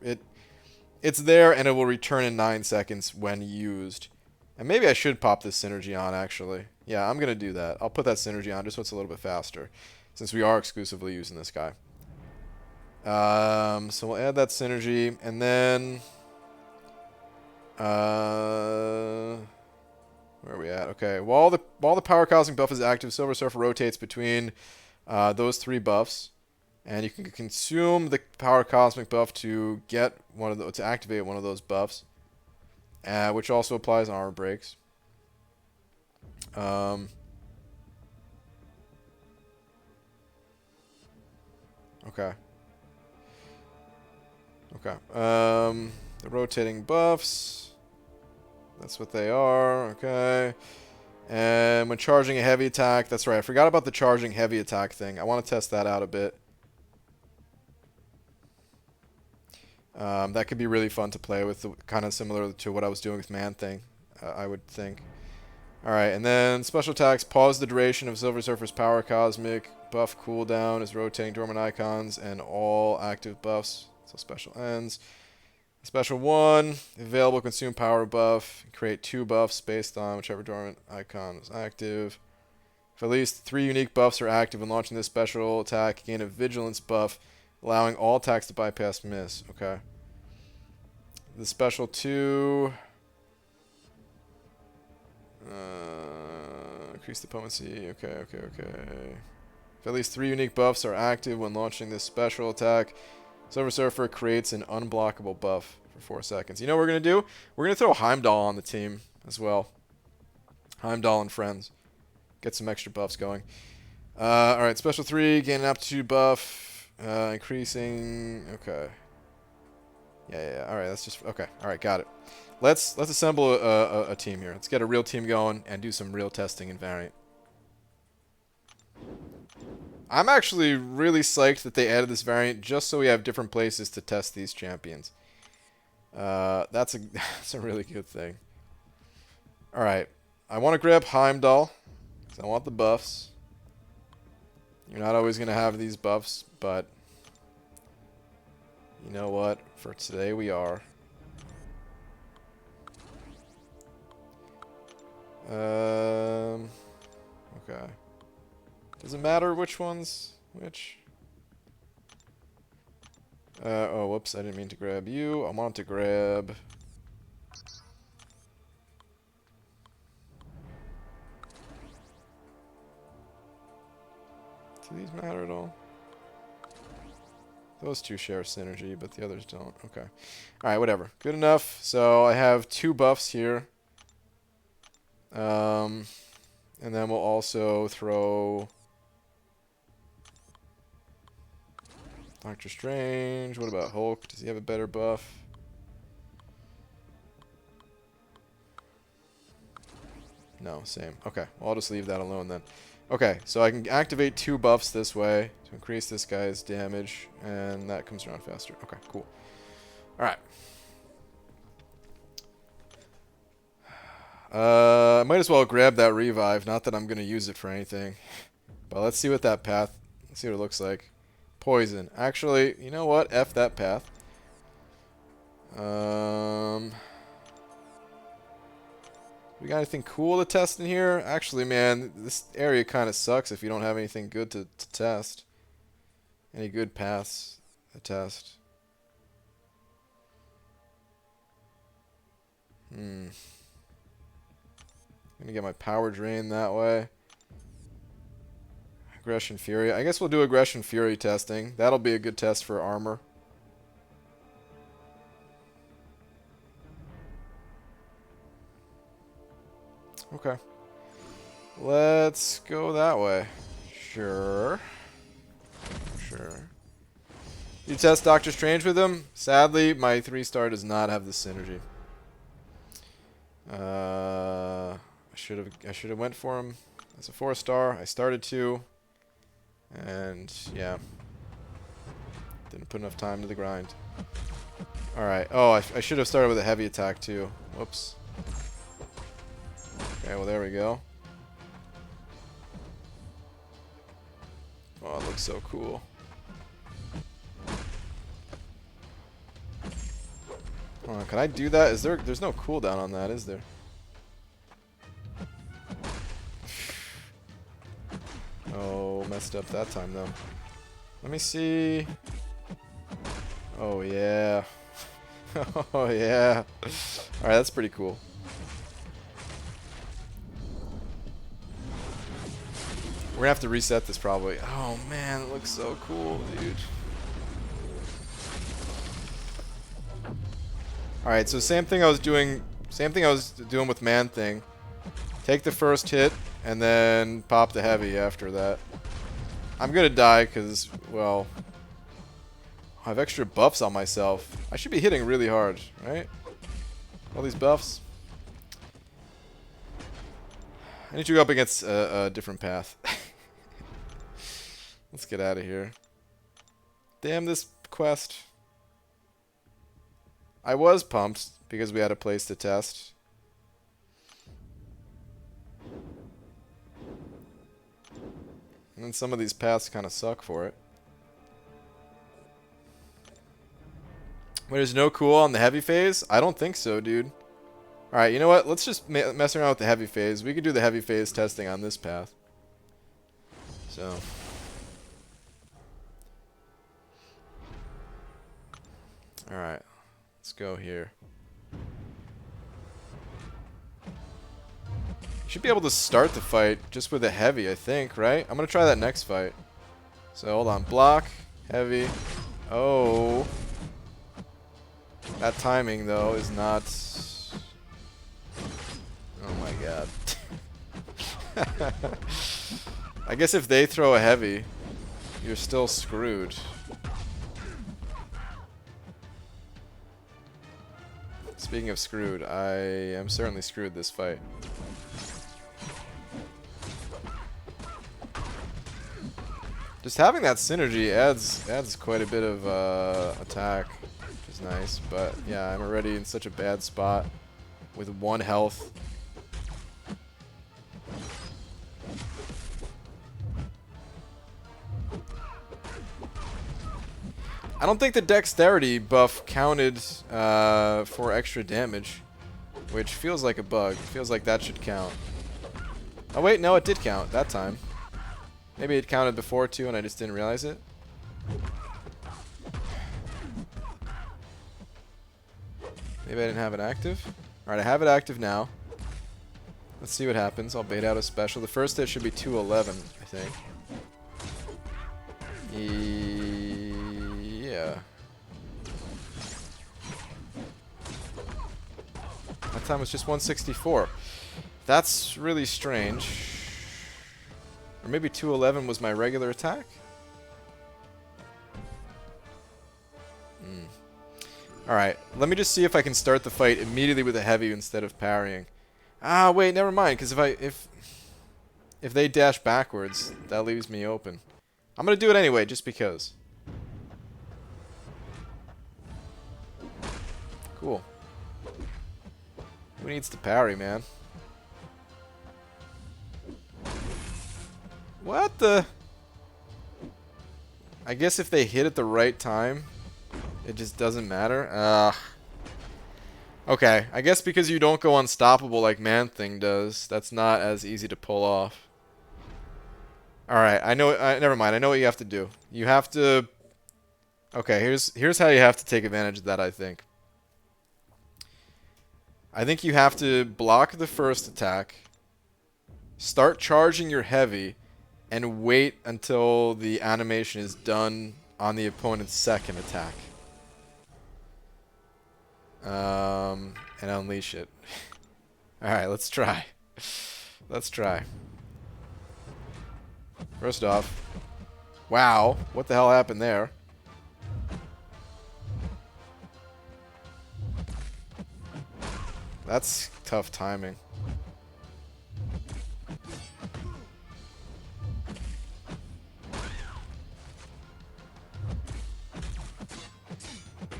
it's there, and it will return in 9 seconds when used. And maybe I should pop this synergy on, actually. Yeah, I'm going to do that. I'll put that synergy on just so it's a little bit faster, since we are exclusively using this guy. So we'll add that synergy, and then... where are we at? Okay, while the Power Cosmic buff is active, Silver Surfer rotates between those 3 buffs, and you can consume the Power Cosmic buff to get to activate one of those buffs, which also applies armor breaks. Okay. Okay. The rotating buffs. That's what they are. Okay. And when charging a heavy attack, that's right. I forgot about the charging heavy attack thing. I want to test that out a bit. That could be really fun to play with, kind of similar to what I was doing with Man-Thing, I would think. Alright, and then special attacks. Pause the duration of Silver Surfer's Power Cosmic. Buff cooldown is rotating dormant icons and all active buffs. So special ends. Special 1, available consume power buff. Create 2 buffs based on whichever dormant icon is active. If at least 3 unique buffs are active when launching this special attack, gain a vigilance buff, allowing all attacks to bypass miss. Okay. The special 2... increase the potency. Okay. If at least 3 unique buffs are active when launching this special attack, Silver Surfer creates an unblockable buff for 4 seconds. You know what we're going to do? We're going to throw Heimdall on the team as well. Heimdall and friends. Get some extra buffs going. Alright, special 3, gain an aptitude buff. Increasing... Okay. Yeah. Alright, that's just... Okay, alright, got it. Let's assemble a team here. Let's get a real team going and do some real testing in Variant. I'm actually really psyched that they added this variant just so we have different places to test these champions. That's a really good thing. Alright. I want to grab Heimdall, because I want the buffs. You're not always going to have these buffs, but you know what? For today we are. Okay. Does it matter which one's which? Oh, whoops, I didn't mean to grab you. I want to grab... Do these matter at all? Those two share synergy, but the others don't. Okay. Alright, whatever. Good enough. So I have 2 buffs here. And then we'll also throw... Doctor Strange. What about Hulk? Does he have a better buff? No, same. Okay, well, I'll just leave that alone then. Okay, so I can activate 2 buffs this way to increase this guy's damage, and that comes around faster. Okay, cool. Alright. I might as well grab that revive, not that I'm going to use it for anything. But let's see what that path, let's see what it looks like. Poison. Actually, you know what? F that path. We got anything cool to test in here? Actually, man, this area kind of sucks if you don't have anything good to test. Any good paths to test? I'm gonna get my power drain that way. Aggression Fury. I guess we'll do Aggression Fury testing. That'll be a good test for armor. Okay. Let's go that way. Sure. Sure. You test Doctor Strange with him? Sadly, my 3-star does not have the synergy. I should have went for him as a 4-star. I started to. And yeah. Didn't put enough time to the grind. Alright. Oh, I should have started with a heavy attack too. Whoops. Okay, well there we go. Oh, it looks so cool. Hold on, can I do that? There's no cooldown on that, is there? Oh, messed up that time though. Let me see. Oh yeah. Oh yeah. Alright, that's pretty cool. We're gonna have to reset this probably. Oh man, it looks so cool, dude. Alright, so same thing I was doing with Man-Thing. Take the first hit, and then pop the heavy after that. I'm gonna die because, well, I have extra buffs on myself. I should be hitting really hard, right? All these buffs. I need to go up against a different path. Let's get out of here. Damn this quest. I was pumped because we had a place to test. And then some of these paths kind of suck for it. There's no cool on the heavy phase? I don't think so, dude. Alright, you know what? Let's just mess around with the heavy phase. We could do the heavy phase testing on this path. So... Alright, let's go here. Should be able to start the fight just with a heavy, I think, right? I'm gonna try that next fight. So hold on, block, heavy. Oh. That timing though is not... Oh my god. I guess if they throw a heavy, you're still screwed. Speaking of screwed, I am certainly screwed this fight. Just having that synergy adds quite a bit of attack, which is nice. But yeah, I'm already in such a bad spot with 1 health. I don't think the dexterity buff counted for extra damage, which feels like a bug. Feels like that should count. Oh wait, no, it did count that time. Maybe it counted before too and I just didn't realize it. Maybe I didn't have it active. Alright, I have it active now. Let's see what happens. I'll bait out a special. The first hit should be 211, I think. Yeah. That time was just 164. That's really strange. Or maybe 211 was my regular attack? Alright, let me just see if I can start the fight immediately with a heavy instead of parrying. Ah, wait, never mind, because if they dash backwards, that leaves me open. I'm gonna do it anyway, just because. Cool. Who needs to parry, man? What the? I guess if they hit at the right time, it just doesn't matter. Okay, I guess because you don't go unstoppable like Man-Thing does, that's not as easy to pull off. Alright, I know. Never mind. I know what you have to do. You have to. Okay, here's how you have to take advantage of that. I think you have to block the first attack, start charging your heavy, and wait until the animation is done on the opponent's second attack. And unleash it. Alright, let's try. Let's try. First off, wow, what the hell happened there? That's tough timing.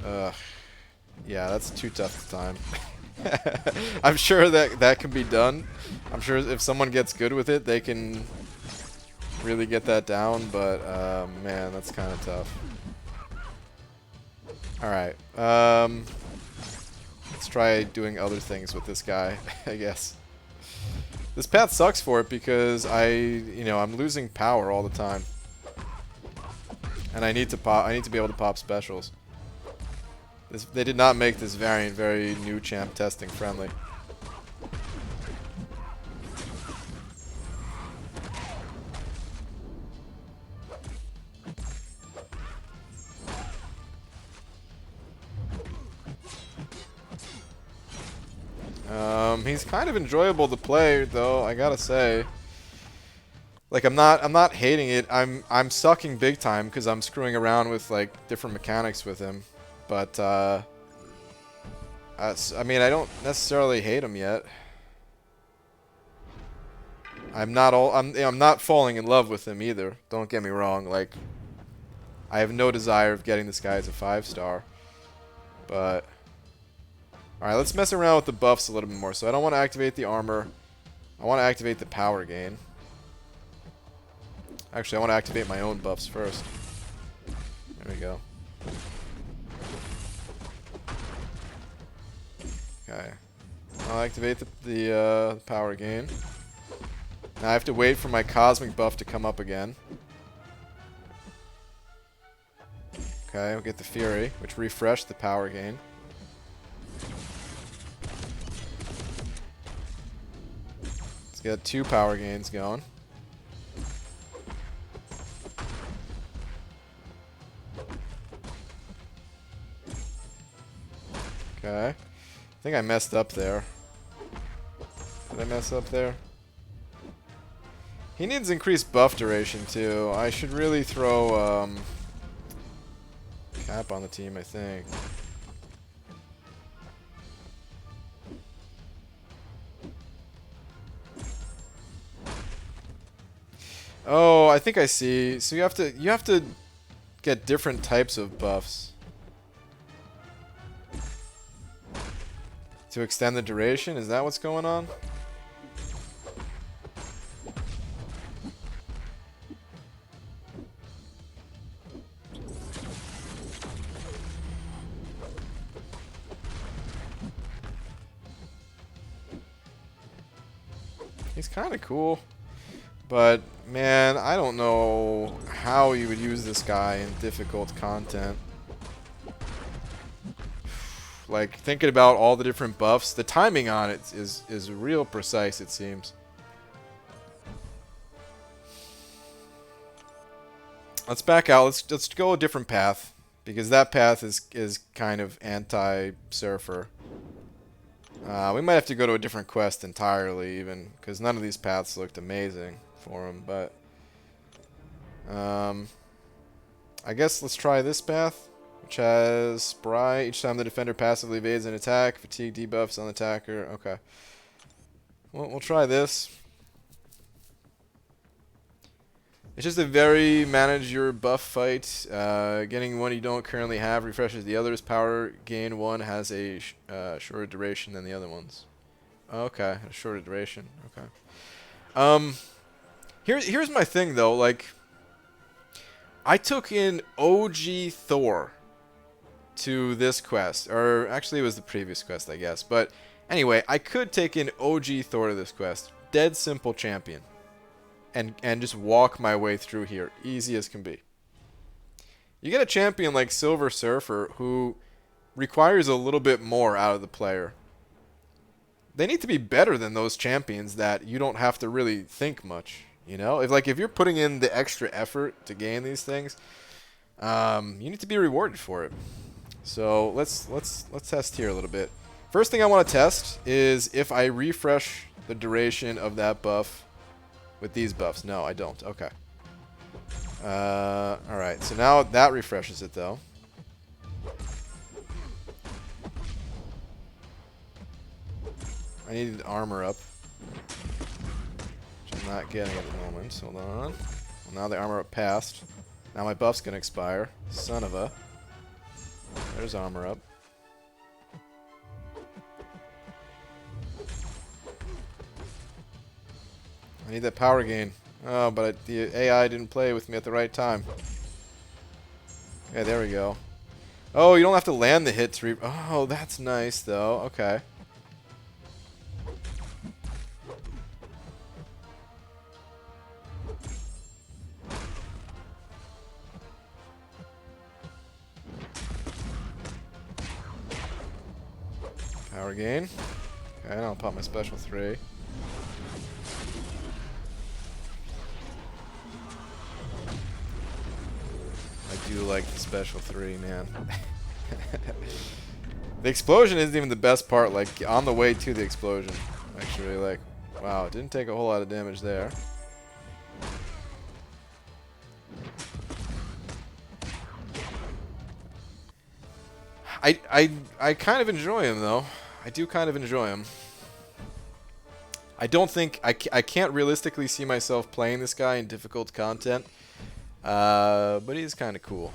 Ugh. Yeah, that's too tough to time. I'm sure that can be done. I'm sure if someone gets good with it, they can really get that down, but man, that's kind of tough. Alright, let's try doing other things with this guy, I guess. This path sucks for it because I'm losing power all the time. And I need to be able to pop specials. They did not make this variant very new champ testing friendly. He's kind of enjoyable to play, though, I gotta say. Like, I'm not hating it. I'm sucking big time because I'm screwing around with like different mechanics with him. But I mean, I don't necessarily hate him yet. I'm not falling in love with him either. Don't get me wrong. Like, I have no desire of getting this guy as a 5-star. But alright, let's mess around with the buffs a little bit more. So I don't want to activate the armor. I want to activate the power gain. Actually, I want to activate my own buffs first. There we go. Okay. I'll activate the power gain. Now I have to wait for my cosmic buff to come up again. Okay, we'll get the Fury, which refreshed the power gain. Let's get 2 power gains going. Okay. I think I messed up there. Did I mess up there? He needs increased buff duration too. I should really throw Cap on the team, I think. Oh, I think I see. So you have to get different types of buffs to extend the duration. Is that what's going on? He's kind of cool. But, man, I don't know how you would use this guy in difficult content. Like, thinking about all the different buffs, the timing on it is real precise, it seems. Let's back out. Let's go a different path, because that path is kind of anti-surfer. We might have to go to a different quest entirely, even, because none of these paths looked amazing for him. But I guess let's try this path, which has Spry. Each time the defender passively evades an attack, fatigue debuffs on the attacker. Okay. Well, we'll try this. It's just a very manage your buff fight. Getting one you don't currently have refreshes the others. Power gain one has a shorter duration than the other ones. Okay, a shorter duration. Okay. Here's my thing though. Like, I took in OG Thor to this quest, or actually it was the previous quest, I guess. But anyway, I could take in OG Thor to this quest. Dead simple champion. And just walk my way through here. Easy as can be. You get a champion like Silver Surfer who requires a little bit more out of the player. They need to be better than those champions that you don't have to really think much. You know? If you're putting in the extra effort to gain these things, you need to be rewarded for it. So let's test here a little bit. First thing I want to test is if I refresh the duration of that buff with these buffs. No, I don't. Okay. Alright, so now that refreshes it, though. I needed armor up, which I'm not getting at the moment. Hold on. Well, now the armor up passed. Now my buff's gonna expire. Son of a... There's armor up. I need that power gain. Oh, but the AI didn't play with me at the right time. Okay, there we go. Oh, you don't have to land the hits. Oh, that's nice, though. Okay. Power gain. Okay, and I'll pop my special 3. I do like the special 3, man. The explosion isn't even the best part, like, on the way to the explosion. Actually, like, wow, it didn't take a whole lot of damage there. I kind of enjoy him, though. I do kind of enjoy him. I don't think... I can't realistically see myself playing this guy in difficult content. But he's kind of cool.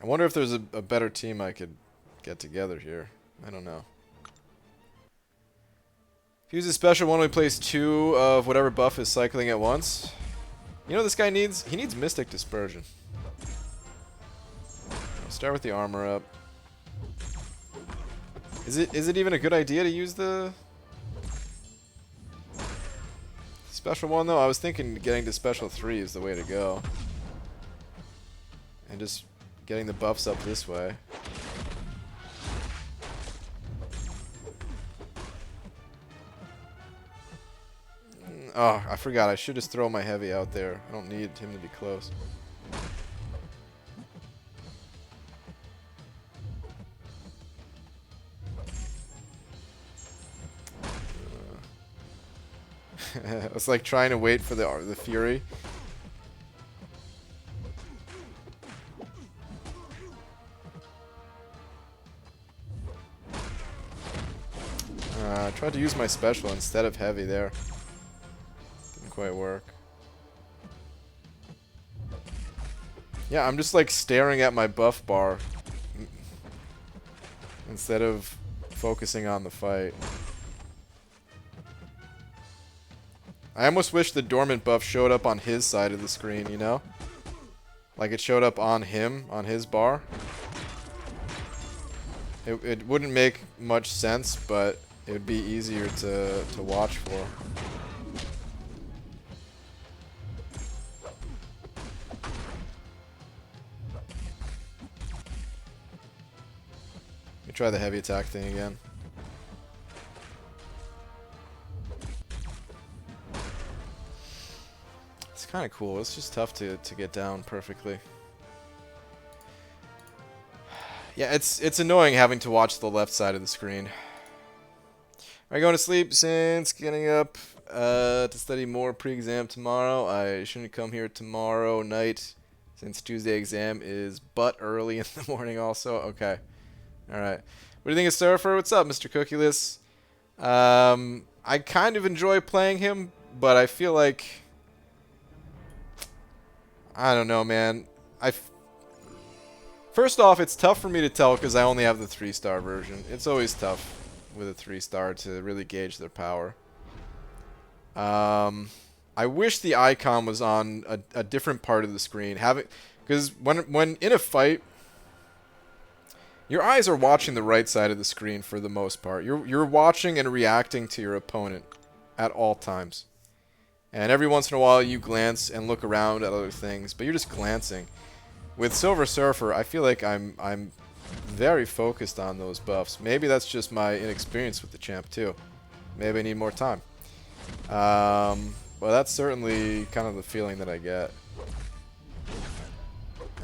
I wonder if there's a better team I could get together here. I don't know. If he uses special one, we place 2 of whatever buff is cycling at once. You know what this guy needs? He needs Mystic Dispersion. I'll start with the armor up. Is it even a good idea to use the special one, though? I was thinking getting to special 3 is the way to go. And just getting the buffs up this way. Oh, I forgot. I should just throw my heavy out there. I don't need him to be close. It's like trying to wait for the Fury. I tried to use my special instead of heavy there. Didn't quite work. Yeah, I'm just like staring at my buff bar instead of focusing on the fight. I almost wish the dormant buff showed up on his side of the screen, you know? Like it showed up on him, on his bar. It wouldn't make much sense, but it would be easier to watch for. Let me try the heavy attack thing again. It's kind of cool. It's just tough to get down perfectly. Yeah, it's annoying having to watch the left side of the screen. Are you going to sleep since getting up to study more pre-exam tomorrow? I shouldn't come here tomorrow night since Tuesday exam is but early in the morning also. Okay. Alright. What do you think of Surfer? What's up, Mr. Cookieless? I kind of enjoy playing him, but I feel like... I don't know, man. First off, it's tough for me to tell because I only have the 3-star version. It's always tough with a 3-star to really gauge their power. I wish the icon was on a different part of the screen. Because when in a fight, your eyes are watching the right side of the screen for the most part. You're watching and reacting to your opponent at all times. And every once in a while you glance and look around at other things, but you're just glancing. With Silver Surfer, I feel like I'm very focused on those buffs. Maybe that's just my inexperience with the champ too. Maybe I need more time. Well, that's certainly kind of the feeling that I get.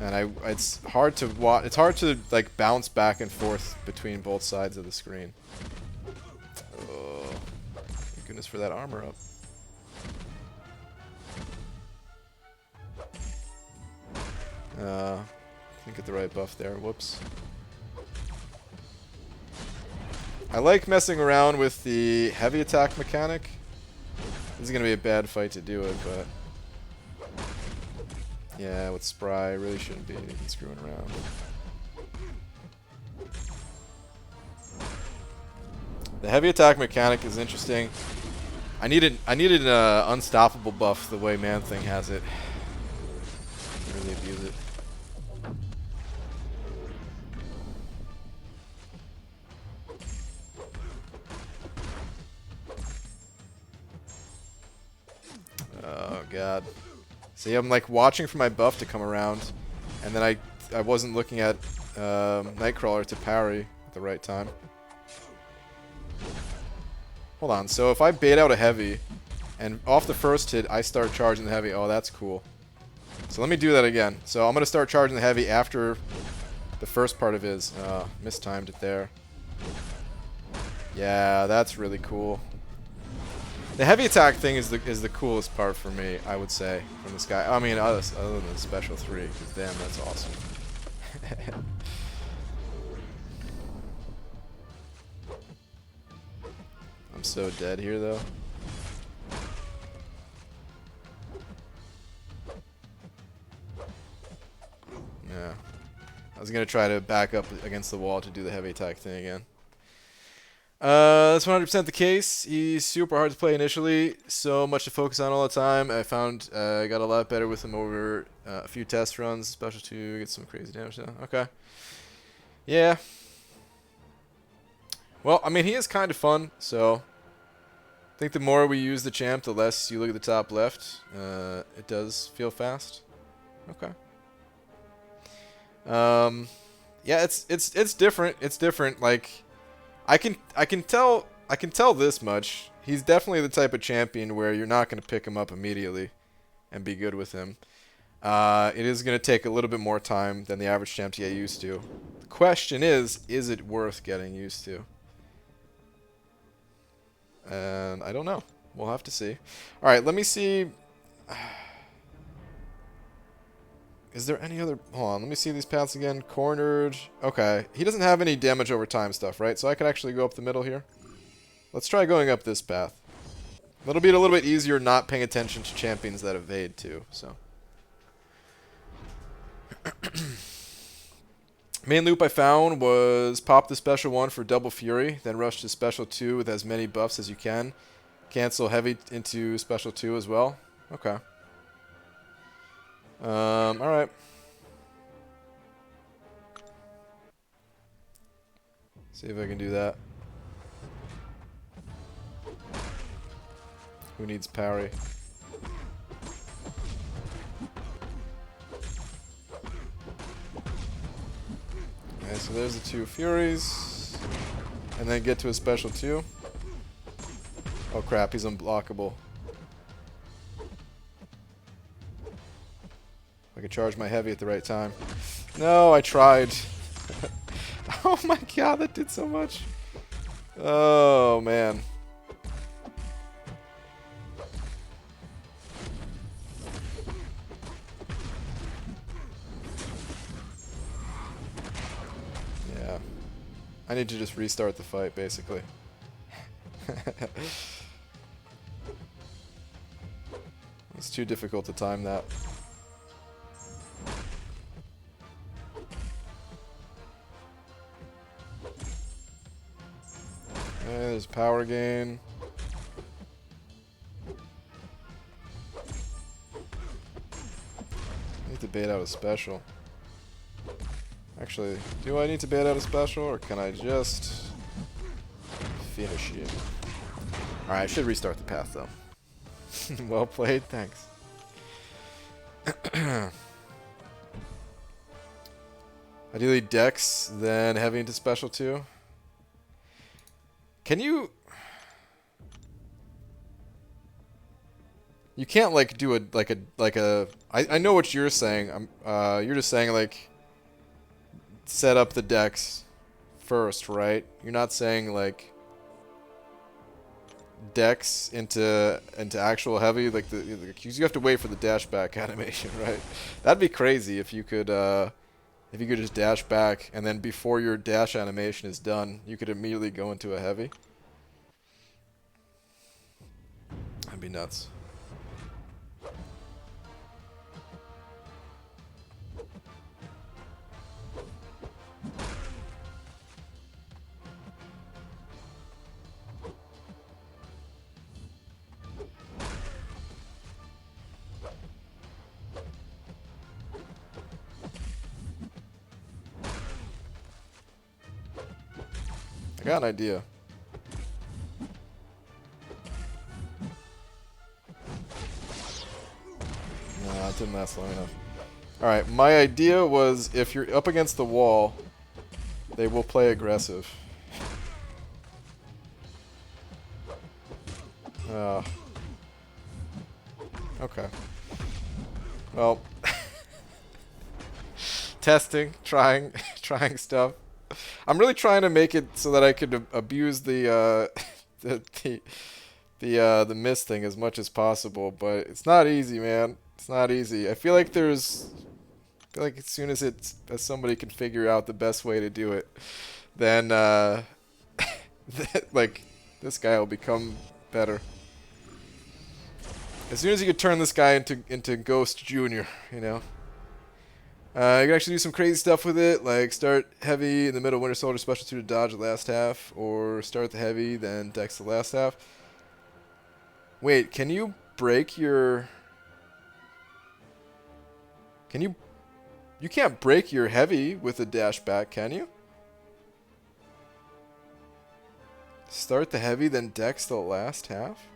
And it's hard to watch. It's hard to like bounce back and forth between both sides of the screen. Oh, thank goodness for that armor up. Didn't get the right buff there. Whoops. I like messing around with the heavy attack mechanic. This is gonna be a bad fight to do it, but yeah, with Spry, I really shouldn't be screwing around. The heavy attack mechanic is interesting. I needed an unstoppable buff the way Man-Thing has it. Really abuse it. Oh god. See, I'm like watching for my buff to come around, and then I wasn't looking at Nightcrawler to parry at the right time. Hold on, so if I bait out a heavy, and off the first hit I start charging the heavy, oh that's cool. So let me do that again. So I'm going to start charging the heavy after the first part of his. Mistimed it there. Yeah, that's really cool. The heavy attack thing is the coolest part for me, I would say, from this guy. I mean, other than the special 3, because damn, that's awesome. I'm so dead here, though. Yeah. I was going to try to back up against the wall to do the heavy attack thing again. That's 100% the case. He's super hard to play initially, so much to focus on all the time. I found I got a lot better with him over a few test runs. Special 2, get some crazy damage now. Okay. Yeah. Well, I mean, he is kind of fun, so I think the more we use the champ, the less you look at the top left. It does feel fast. Okay. Yeah, it's different. It's different. Like, I can tell this much. He's definitely the type of champion where you're not going to pick him up immediately and be good with him. It is going to take a little bit more time than the average champ to get used to. The question is it worth getting used to? And I don't know. We'll have to see. All right, let me see. Is there any other... Hold on, let me see these paths again. Cornered. Okay. He doesn't have any damage over time stuff, right? So I could actually go up the middle here. Let's try going up this path. That'll be a little bit easier not paying attention to champions that evade, too. So. Main loop I found was pop the special 1 for double fury, then rush to special 2 with as many buffs as you can. Cancel heavy into special 2 as well. Okay. Alright. See if I can do that. Who needs parry? Okay, so there's the 2 Furies. And then get to a special 2. Oh crap, he's unblockable. I could charge my heavy at the right time. No, I tried. Oh my god, that did so much. Oh man. Yeah. I need to just restart the fight, basically. It's too difficult to time that. Okay, there's power gain. I need to bait out a special. Actually, do I need to bait out a special, or can I just finish it? Alright, I should restart the path, though. Well played, thanks. Ideally Dex, then heavy into special 2. Can you... You can't, like, do a, I know what you're saying. You're just saying, like, set up the Dex first, right? You're not saying, like, Dex into actual heavy, like you have to wait for the dash back animation, right? That'd be crazy if you could just dash back and then before your dash animation is done, you could immediately go into a heavy. That'd be nuts. I got an idea. Nah, it didn't last long enough. Alright, my idea was if you're up against the wall, they will play aggressive. Okay. Well, testing, trying stuff. I'm really trying to make it so that I could abuse the the miss thing as much as possible, but it's not easy, man. It's not easy. I feel like as soon as somebody can figure out the best way to do it, then like this guy will become better. As soon as you could turn this guy into Ghost Junior, you know. You can actually do some crazy stuff with it, like start heavy in the middle, Winter Soldier special 2 to dodge the last half, or start the heavy, then Dex the last half. Wait, can you break your... You can't break your heavy with a dash back, can you? Start the heavy, then Dex the last half?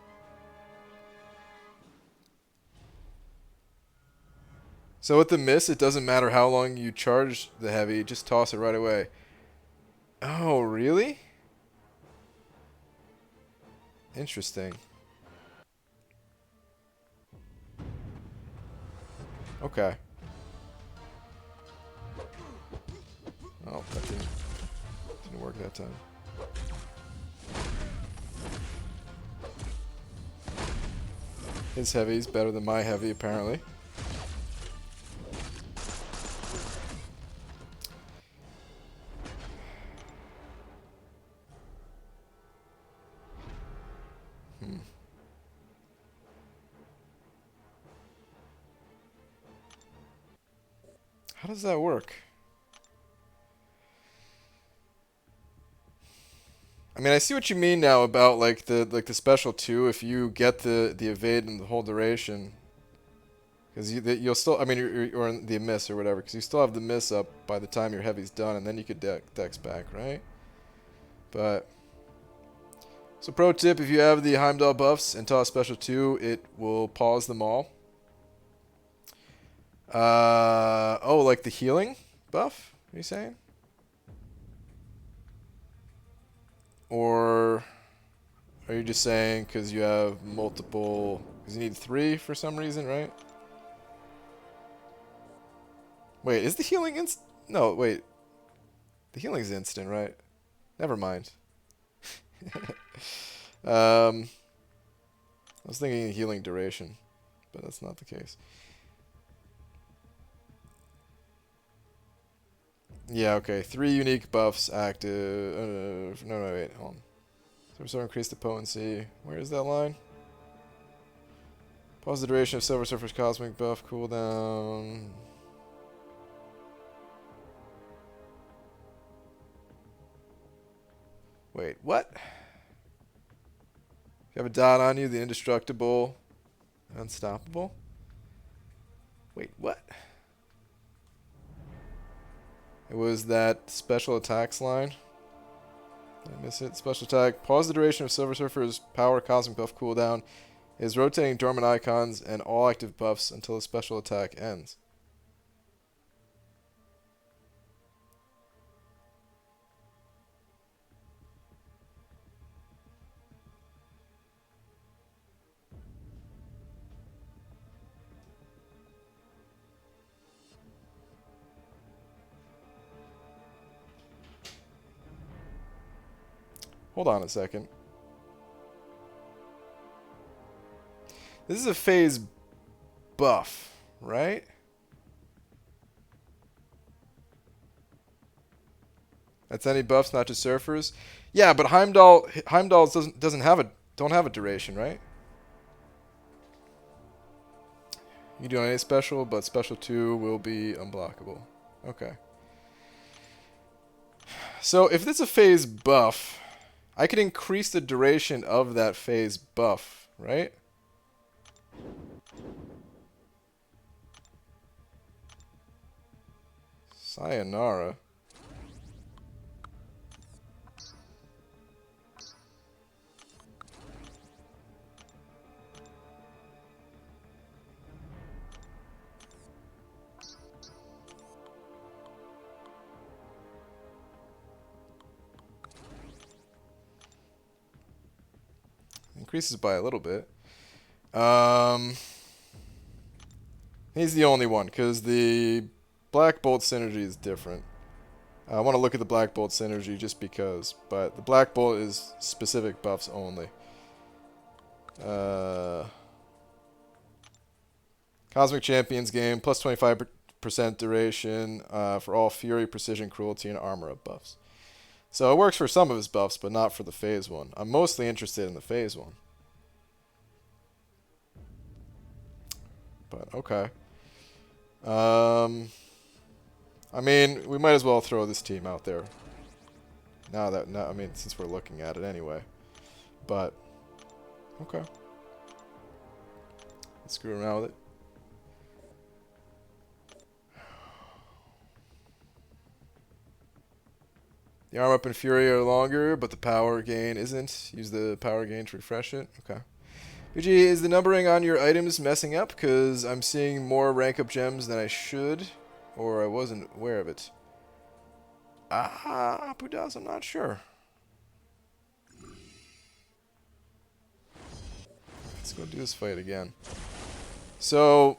So with the miss, it doesn't matter how long you charge the heavy, just toss it right away. Oh, really? Interesting. Okay. Oh, that didn't work that time. His heavy is better than my heavy, apparently. How does that work? I mean, I see what you mean now about like the special 2. If you get the evade and the whole duration, because you'll still, I mean, or the miss or whatever, because you still have the miss up by the time your heavy's done, and then you could dex back, right? But so pro tip, if you have the Heimdall buffs and toss special 2, it will pause them all. Oh, like the healing buff, are you saying? Or are you just saying because you have multiple, because you need 3 for some reason, right? Wait, is the healing instant? No, wait. The healing's instant, right? Never mind. I was thinking healing duration, but that's not the case. Yeah, okay. 3 unique buffs active. No, wait, hold on. So increase the potency. Where is that line? Pause the duration of Silver Surfer's cosmic buff cooldown. Wait, what? You have a dot on you, the Indestructible, Unstoppable? Wait, what? It was that special attacks line. Did I miss it? Special attack. Pause the duration of Silver Surfer's power cosmic buff cooldown. Is rotating dormant icons and all active buffs until the special attack ends. Hold on a second. This is a phase buff, right? That's any buffs, not just surfers. Yeah, but Heimdall don't have a duration, right? You do any special, but special 2 will be unblockable. Okay. So if it's a phase buff, I could increase the duration of that phase buff, right? Sayonara. Increases by a little bit. He's the only one, because the Black Bolt synergy is different. I want to look at the Black Bolt synergy just because, but the Black Bolt is specific buffs only. Cosmic Champions game, plus 25% duration for all Fury, Precision, Cruelty, and Armor up buffs. So it works for some of his buffs, but not for the phase one. I'm mostly interested in the phase one. But okay. I mean, we might as well throw this team out there. I mean, since we're looking at it anyway. But okay. Let's screw around with it. The arm up and fury are longer, but the power gain isn't. Use the power gain to refresh it. Okay. BG, is the numbering on your items messing up? Because I'm seeing more rank up gems than I should, or I wasn't aware of it. Pudas, I'm not sure. Let's go do this fight again. So,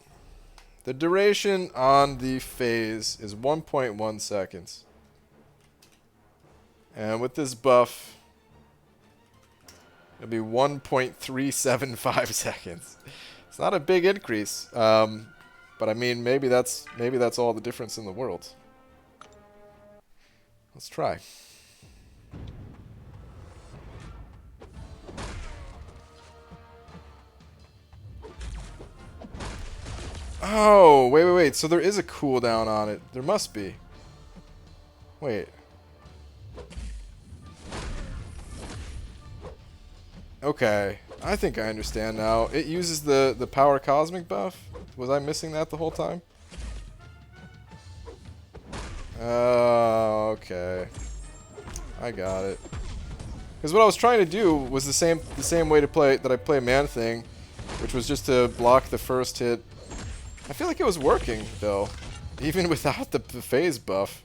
the duration on the phase is 1.1 seconds. And with this buff, it'll be 1.375 seconds. It's not a big increase, but I mean, maybe that's all the difference in the world. Let's try. Oh, wait. So there is a cooldown on it. There must be. Wait. Okay, I think I understand now. It uses the power cosmic buff? Was I missing that the whole time? Oh, okay. I got it. Because what I was trying to do was the same way to play that I play Man-Thing, which was just to block the first hit. I feel like it was working though, even without the phase buff.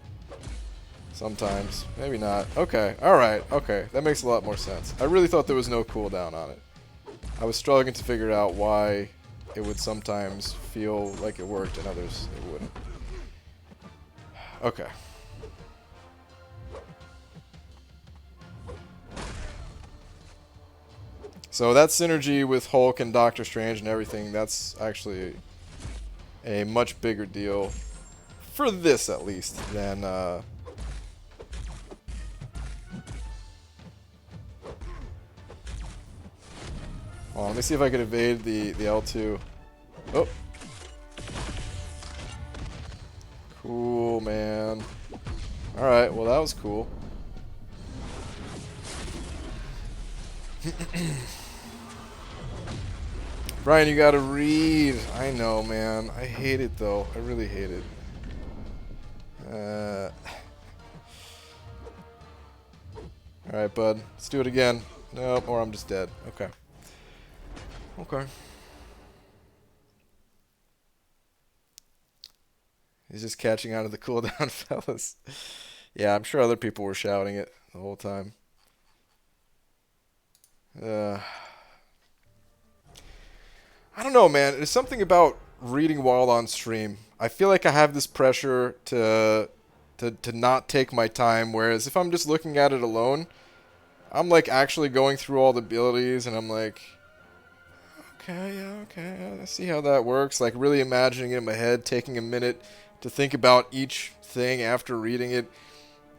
Sometimes, maybe not. Okay, all right, okay, that makes a lot more sense. I really thought there was no cooldown on it. I was struggling to figure out why it would sometimes feel like it worked and others it wouldn't. Okay. So that synergy with Hulk and Doctor Strange and everything, that's actually a much bigger deal, for this at least, than... Oh, let me see if I can evade the L2. Oh. Cool, man. Alright, well that was cool. Brian, you gotta read. I know, man. I hate it, though. I really hate it. Alright, bud. Let's do it again. Nope, or I'm just dead. Okay. Okay. He's just catching on to the cooldown, fellas. Yeah, I'm sure other people were shouting it the whole time. I don't know, man. There's something about reading while on stream. I feel like I have this pressure to not take my time, whereas if I'm just looking at it alone, I'm like actually going through all the abilities and I'm like, okay, yeah, okay, I see how that works. Like really imagining it in my head, taking a minute to think about each thing after reading it.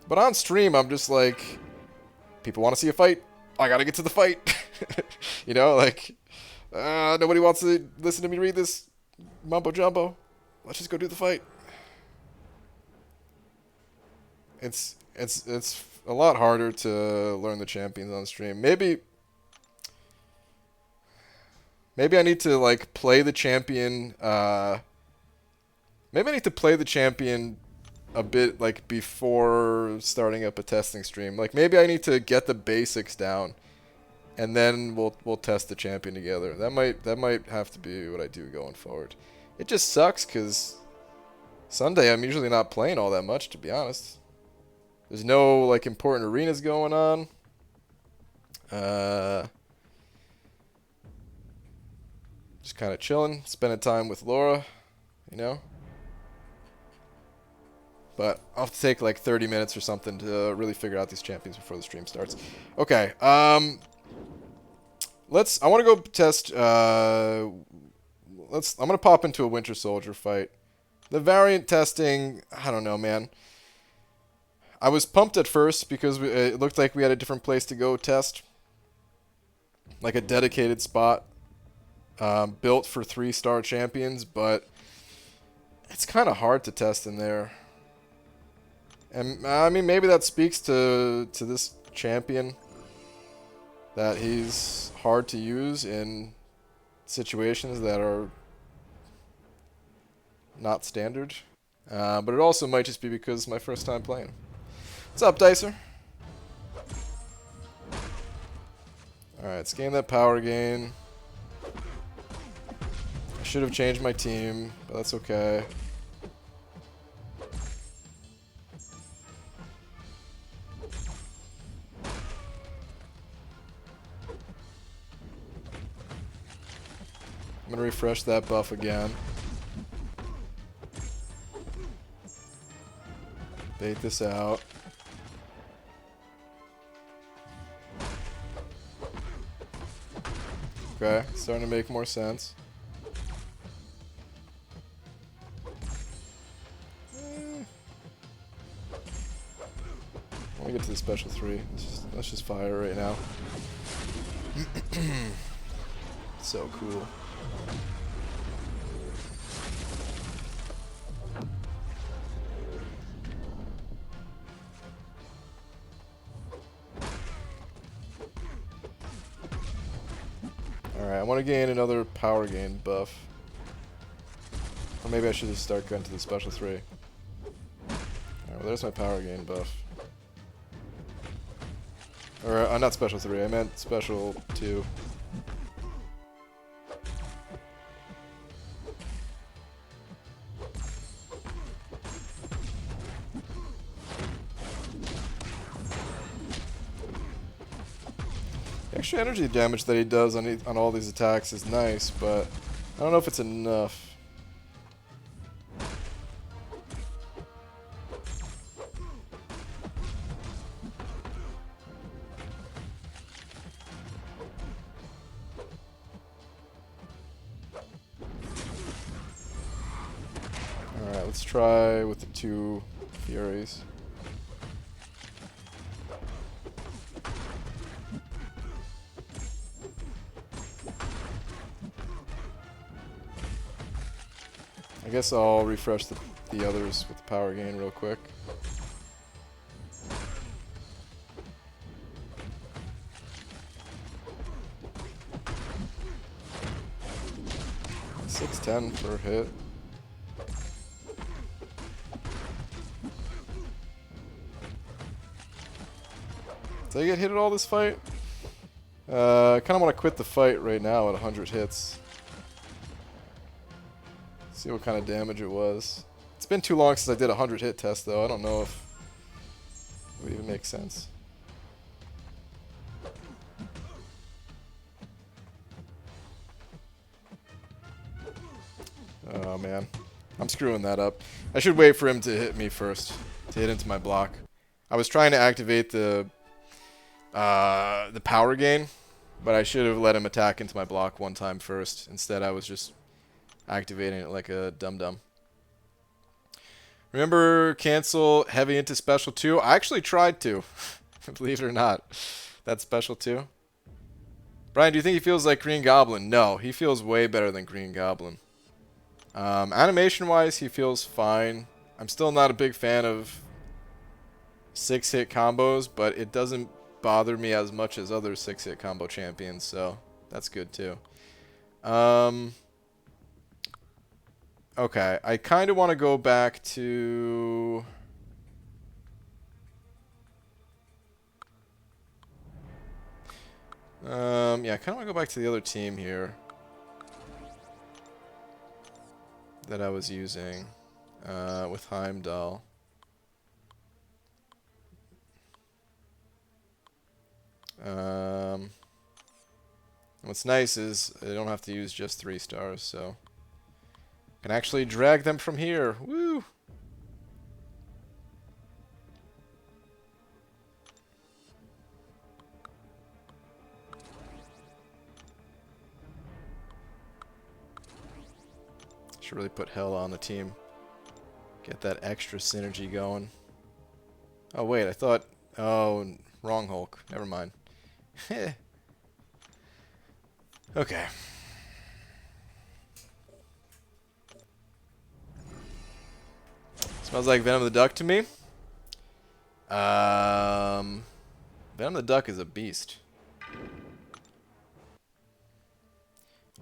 But on stream, I'm just like, people want to see a fight. I gotta get to the fight. You know, like, nobody wants to listen to me read this mumbo jumbo. Let's just go do the fight. It's a lot harder to learn the champions on stream. Maybe I need to like play the champion. Maybe I need to play the champion a bit like before starting up a testing stream. Like maybe I need to get the basics down, and then we'll test the champion together. That might have to be what I do going forward. It just sucks because Sunday I'm usually not playing all that much, to be honest. There's no like important arenas going on. Just kind of chilling, spending time with Laura, you know. But I'll have to take like 30 minutes or something to really figure out these champions before the stream starts. Okay, I want to go test, I'm going to pop into a Winter Soldier fight. The variant testing, I don't know, man. I was pumped at first because it looked like we had a different place to go test. Like a dedicated spot built for 3-star champions, but it's kind of hard to test in there. And I mean, maybe that speaks to this champion, that he's hard to use in situations that are not standard. But it also might just be because it's my first time playing him. What's up, Dicer? Alright, let's gain that power gain. I should have changed my team, but that's okay. I'm gonna refresh that buff again. Bait this out. Okay, starting to make more sense. Let me get to the special 3. Let's just fire right now. So cool. Alright, I want to gain another power gain buff. Or maybe I should just start going to the special 3. Alright, well there's my power gain buff. Or, not special 3, I meant special 2. The extra energy damage that he does on all these attacks is nice, but I don't know if it's enough. Alright, let's try with the 2 Furies. I guess I'll refresh the others with the power gain real quick. $610 per hit. Did I get hit at all this fight? I kind of want to quit the fight right now at 100 hits. See what kind of damage it was. It's been too long since I did a 100 hit test though. I don't know if it would even make sense. Oh man. I'm screwing that up. I should wait for him to hit me first. To hit into my block. I was trying to activate the power gain, but I should have let him attack into my block one time first. Instead I was just activating it like a dum-dum. Remember cancel heavy into special 2? I actually tried to. Believe it or not. That's special 2. Brian, do you think he feels like Green Goblin? No, he feels way better than Green Goblin. Animation-wise, he feels fine. I'm still not a big fan of 6-hit combos, but it doesn't bother me as much as other 6-hit combo champions, so that's good too. Okay, I kind of want to go back to... yeah, I kind of want to go back to the other team here that I was using with Heimdall. What's nice is I don't have to use just 3 stars, so I can actually drag them from here. Woo! Should really put Hell on the team. Get that extra synergy going. Oh wait, I thought... Oh, wrong Hulk. Never mind. Okay. Smells like Venom the Duck to me. Venom the Duck is a beast.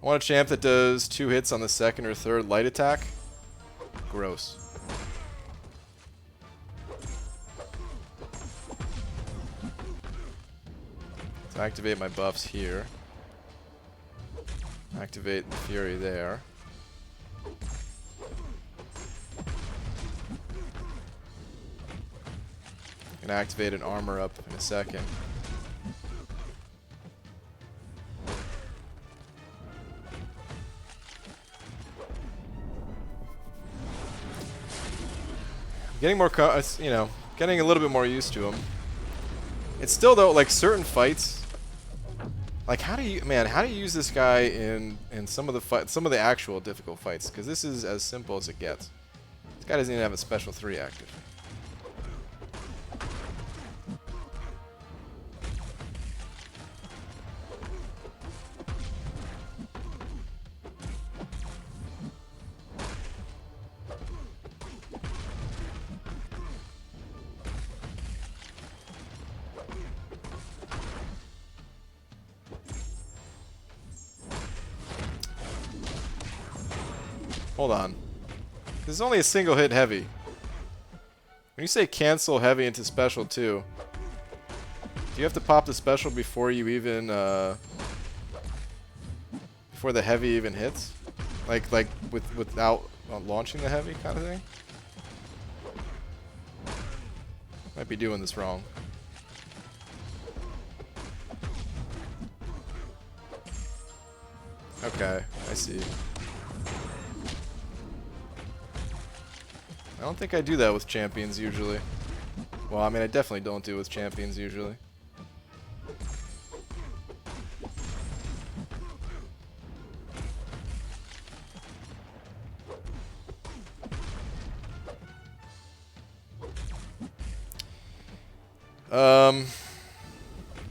I want a champ that does 2 hits on the 2nd or 3rd light attack. Gross. So activate my buffs here. Activate the Fury there. Gonna activate an armor up in a second. Getting more, you know, getting a little bit more used to him. It's still though, like certain fights. Like how do you use this guy in some of the actual difficult fights? Because this is as simple as it gets. This guy doesn't even have a special 3 active. Hold on. This is only a single hit heavy. When you say cancel heavy into special 2, Do you have to pop the special before you even before the heavy even hits? Like without launching the heavy kind of thing? Might be doing this wrong. Okay, I see. I don't think I do that with champions usually. Well, I mean, I definitely don't do it with champions usually.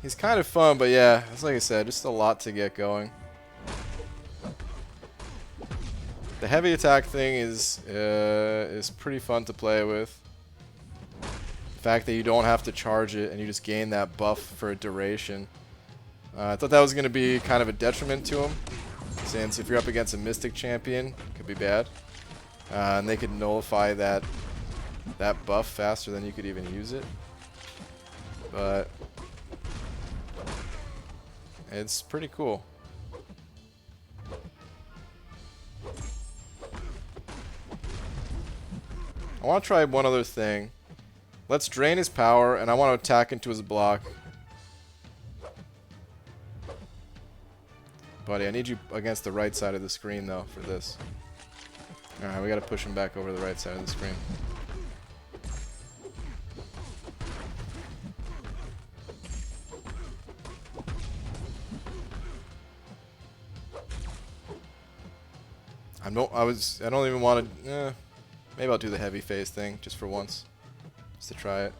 He's kind of fun, but yeah, it's like I said, just a lot to get going. The heavy attack thing is pretty fun to play with. The fact that you don't have to charge it and you just gain that buff for a duration. I thought that was going to be kind of a detriment to him, since if you're up against a Mystic champion, it could be bad. And they could nullify that buff faster than you could even use it. But it's pretty cool. I want to try one other thing. Let's drain his power, and I want to attack into his block. Buddy, I need you against the right side of the screen, though, for this. Alright, we gotta push him back over to the right side of the screen. I don't even want to... maybe I'll do the heavy phase thing, just for once. Just to try it.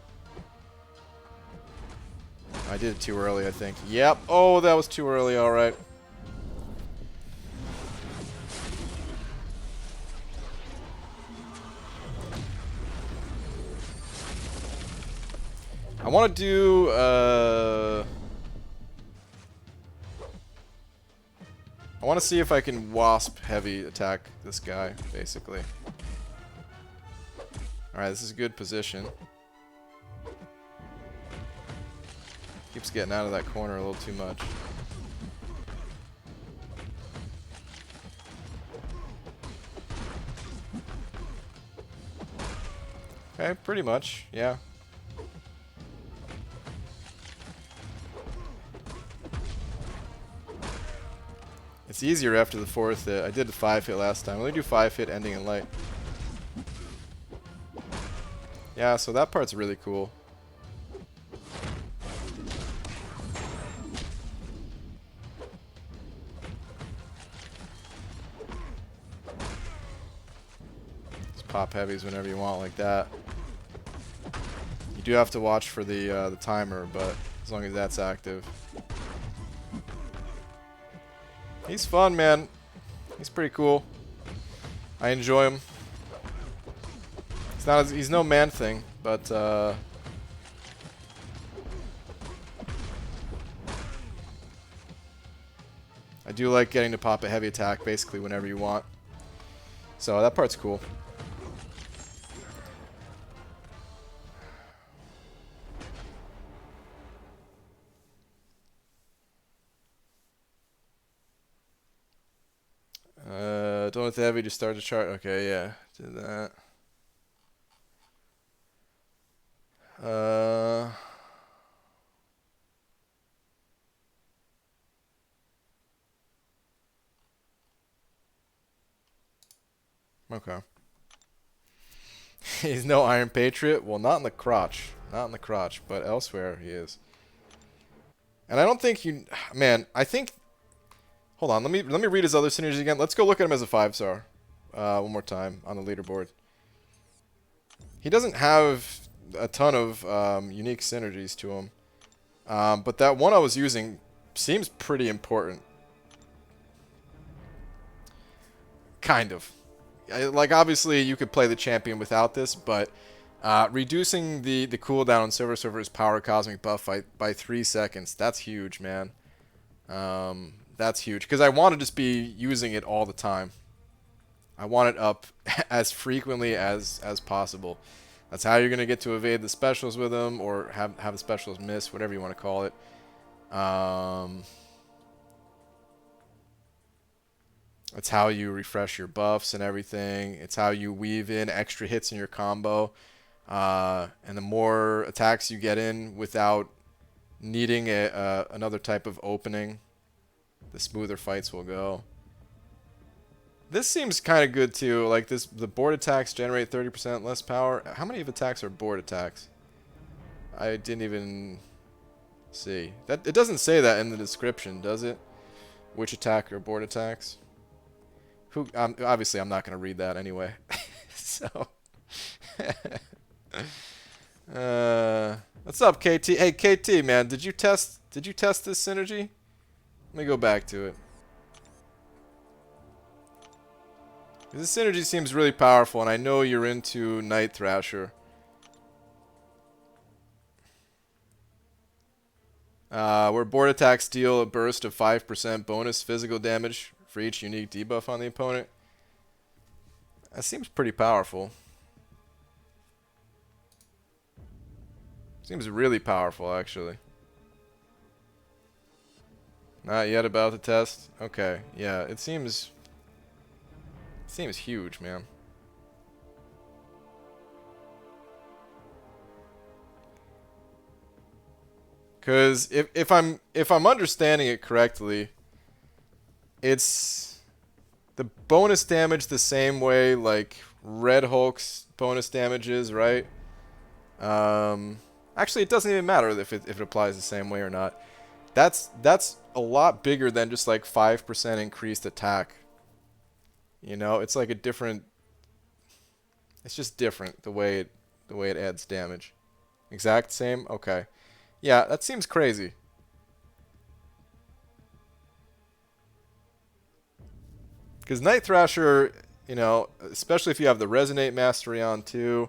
I did it too early, I think. Yep. Oh, that was too early, alright. I want to do, I want to see if I can wasp heavy attack this guy, basically. Alright, this is a good position. Keeps getting out of that corner a little too much. Okay, pretty much, yeah. It's easier after the 4th hit. I did the 5 hit last time. I only do 5 hit ending in light. Yeah, so that part's really cool. Just pop heavies whenever you want like that. You do have to watch for the timer, but as long as that's active. He's fun, man. He's pretty cool. I enjoy him. He's no man thing, but I do like getting to pop a heavy attack basically whenever you want. So that part's cool. Don't let the heavy just start to chart. Okay, yeah, did that. Okay. He's no Iron Patriot? Well, not in the crotch. Not in the crotch, but elsewhere he is. And I don't think you... Man, I think... Hold on, let me read his other synergies again. Let's go look at him as a 5-star. One more time on the leaderboard. He doesn't have a ton of unique synergies to him. But that one I was using seems pretty important. Kind of. Like, obviously, you could play the champion without this, but reducing the cooldown on Silver Surfer's power cosmic buff by 3 seconds, that's huge, man. That's huge, because I want to just be using it all the time. I want it up as frequently as possible. That's how you're going to get to evade the specials with them, or have the specials miss, whatever you want to call it. It's how you refresh your buffs and everything. It's how you weave in extra hits in your combo. And the more attacks you get in without needing another type of opening, the smoother fights will go. This seems kind of good too. Like the board attacks generate 30% less power. How many of attacks are board attacks? I didn't even see. That it doesn't say that in the description, does it? Which attack are board attacks? Obviously I'm not going to read that anyway. So what's up, KT? Hey KT, man, did you test this synergy? Let me go back to it. This synergy seems really powerful, and I know you're into Night Thrasher. Where board attacks deal a burst of 5% bonus physical damage for each unique debuff on the opponent. That seems pretty powerful. Seems really powerful, actually. Not yet about the test? Okay, yeah, it seems huge, man. Because if I'm understanding it correctly, it's the bonus damage the same way like Red Hulk's bonus damage is, right? Actually, it doesn't even matter if it applies the same way or not. That's a lot bigger than just like 5% increased attack. You know, it's like a different. It's just different the way it adds damage. Exact same. Okay. Yeah, that seems crazy. Because Night Thrasher, you know, especially if you have the Resonate Mastery on too.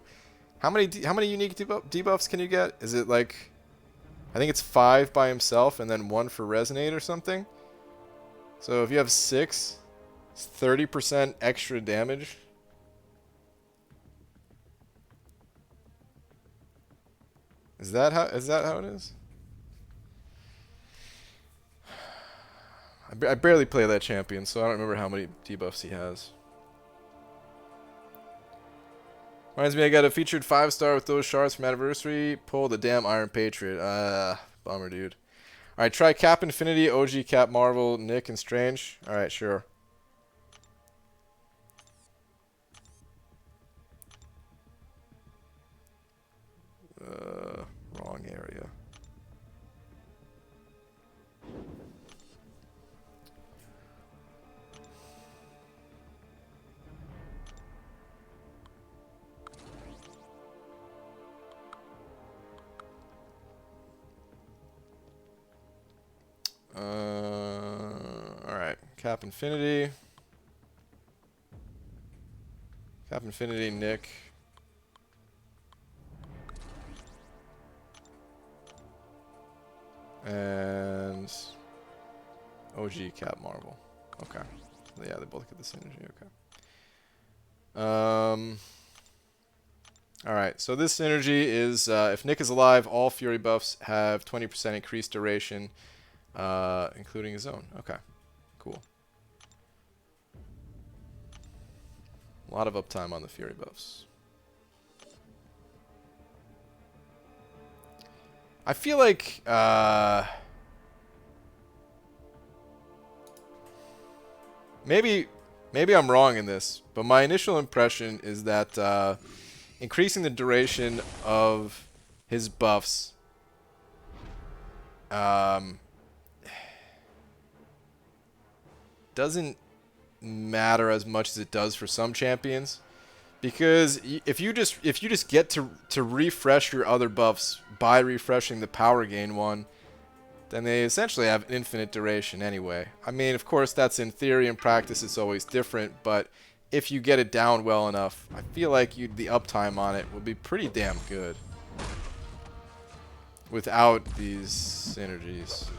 How many unique debuffs can you get? Is it like, I think it's 5 by himself and then 1 for Resonate or something. So if you have 6, it's 30% extra damage. Is that how it is? I barely play that champion, so I don't remember how many debuffs he has. Reminds me, I got a featured 5-star with those shards from Anniversary. Pull the damn Iron Patriot. Bummer, dude. Alright, try Cap Infinity, OG Cap Marvel, Nick, and Strange. Alright, sure. Wrong area. Alright, Cap Infinity. Cap Infinity, Nick. And OG Cap Marvel. Okay. Yeah, they both get the synergy. Okay. Alright, so this synergy is if Nick is alive, all Fury buffs have 20% increased duration, including his own. Okay, cool. A lot of uptime on the Fury buffs. I feel like maybe I'm wrong in this, but my initial impression is that increasing the duration of his buffs doesn't matter as much as it does for some champions, because if you just get to refresh your other buffs by refreshing the power gain one, then they essentially have infinite duration anyway. I mean, of course, that's in theory. In practice, it's always different, but if you get it down well enough, I feel like the uptime on it would be pretty damn good without these synergies.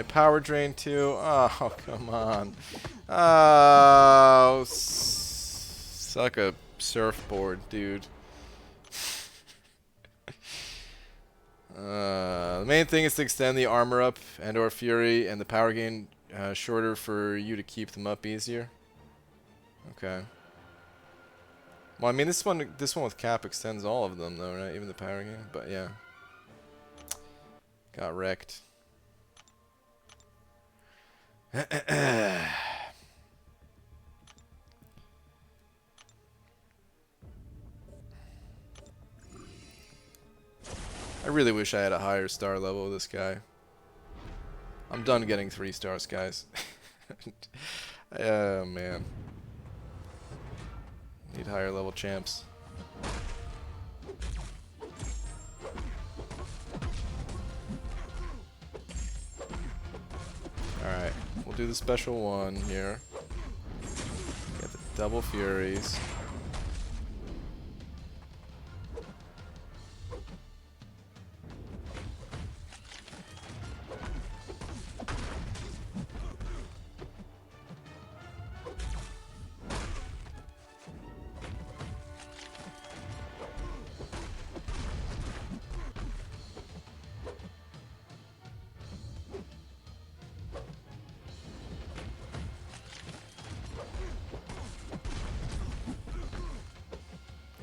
power drain too. Oh, come on. Oh, suck a surfboard, dude. The main thing is to extend the armor up and/or fury, and the power gain shorter for you to keep them up easier. Okay. Well, I mean, this one with cap extends all of them, though, right? Even the power gain. But yeah, got wrecked. I really wish I had a higher star level with this guy. I'm done getting 3 stars, guys. Oh, man. Need higher level champs. Alright, we'll do the special one here. Get the double furies.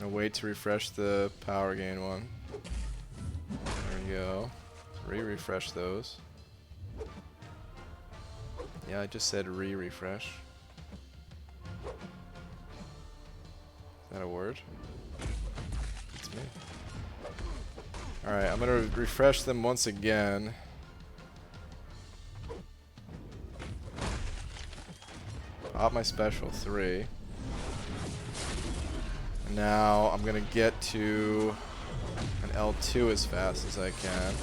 Wait to refresh the power gain one. There we go. Refresh those. Yeah, I just said refresh. Is that a word? It's me. Alright, I'm gonna refresh them once again. Pop my special 3. Now I'm gonna get to an L2 as fast as I can.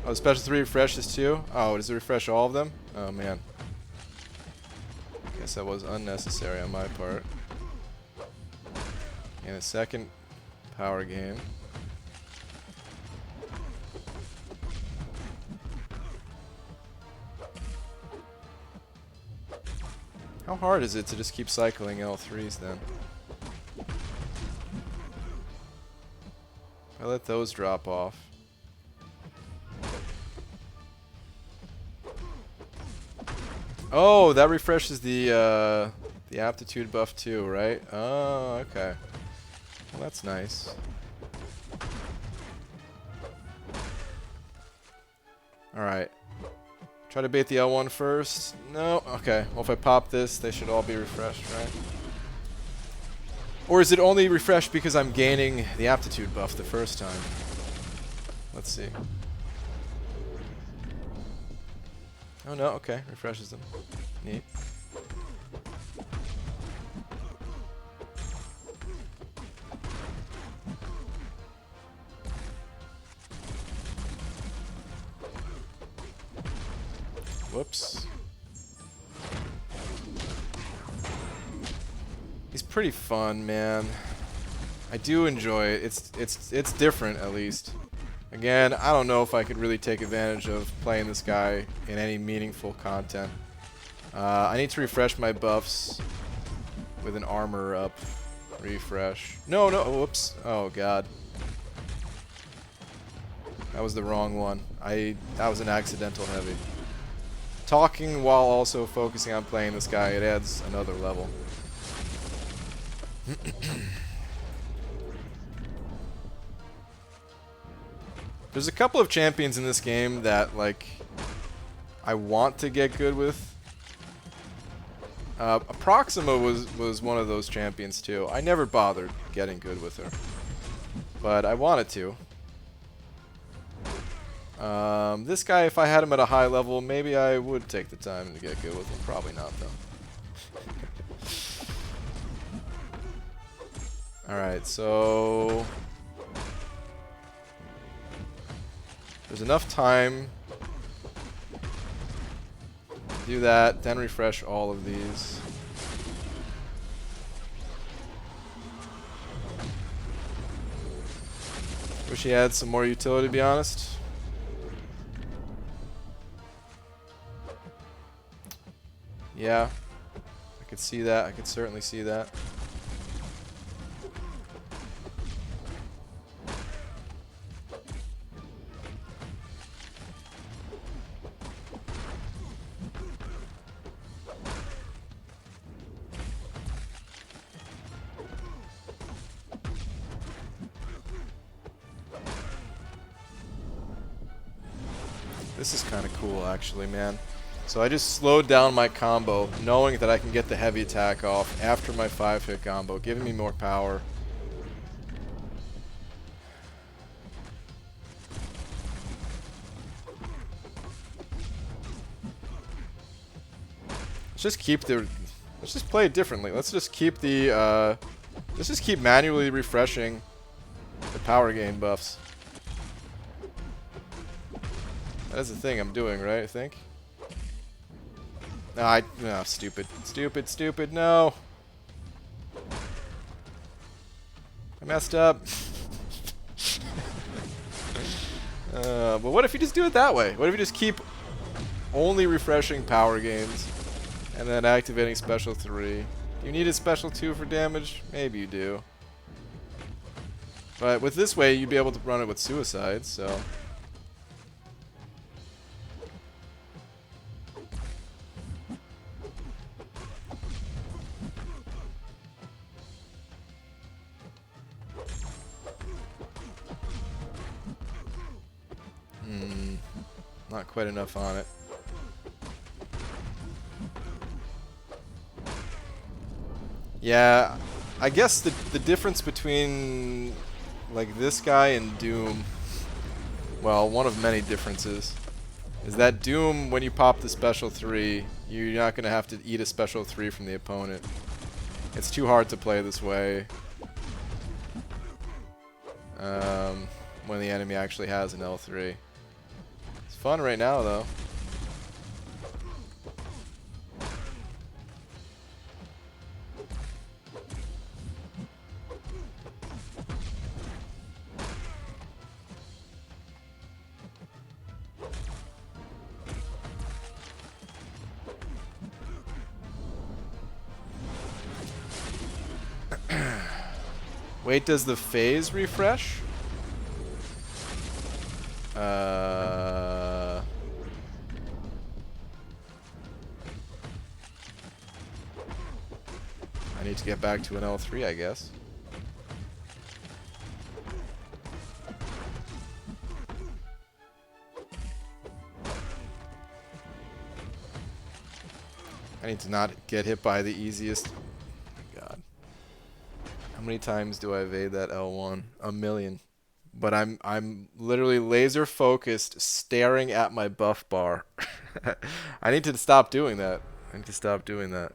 Oh, the special 3 refreshes too? Oh, does it refresh all of them? Oh man. Guess that was unnecessary on my part. And a second power gain. How hard is it to just keep cycling L3s then? I let those drop off. Oh, that refreshes the aptitude buff too, right? Oh, okay. Well, that's nice. Alright. Try to bait the L1 first. No? Okay. Well, if I pop this, they should all be refreshed, right? Or is it only refreshed because I'm gaining the aptitude buff the first time? Let's see. Oh, no. Okay. Refreshes them. Neat. Whoops. He's pretty fun, man. I do enjoy it. It's different, at least. Again, I don't know if I could really take advantage of playing this guy in any meaningful content. I need to refresh my buffs with an armor up refresh. No, no, whoops. Oh god. That was the wrong one. That was an accidental heavy. Talking while also focusing on playing this guy, it adds another level. There's a couple of champions in this game that, like, I want to get good with. Proxima was one of those champions too. I never bothered getting good with her, but I wanted to. This guy, if I had him at a high level, maybe I would take the time to get good with him. Probably not, though. Alright, so there's enough time to do that, then refresh all of these. Wish he had some more utility, to be honest. Yeah. I could see that. I could certainly see that. This is kind of cool, actually, man. So I just slowed down my combo, knowing that I can get the heavy attack off after my 5-hit combo, giving me more power. Let's just keep the... Let's just play it differently. Let's just keep the... let's just keep manually refreshing the power gain buffs. That's the thing I'm doing, right, I think? No, stupid. Stupid, stupid, no! I messed up. But what if you just do it that way? What if you just keep only refreshing power gains and then activating special 3? Do you need a special 2 for damage? Maybe you do. But with this way, you'd be able to run it with suicides, so... Not quite enough on it. Yeah, I guess the difference between like this guy and Doom, well, one of many differences, is that Doom, when you pop the special 3, you're not going to have to eat a special 3 from the opponent. It's too hard to play this way when the enemy actually has an L3. It's fun right now, though. Wait, does the phase refresh? I need to get back to an L3, I guess. I need to not get hit by the easiest. God. How many times do I evade that L1? A million. But I'm literally laser focused, staring at my buff bar. I need to stop doing that. I need to stop doing that.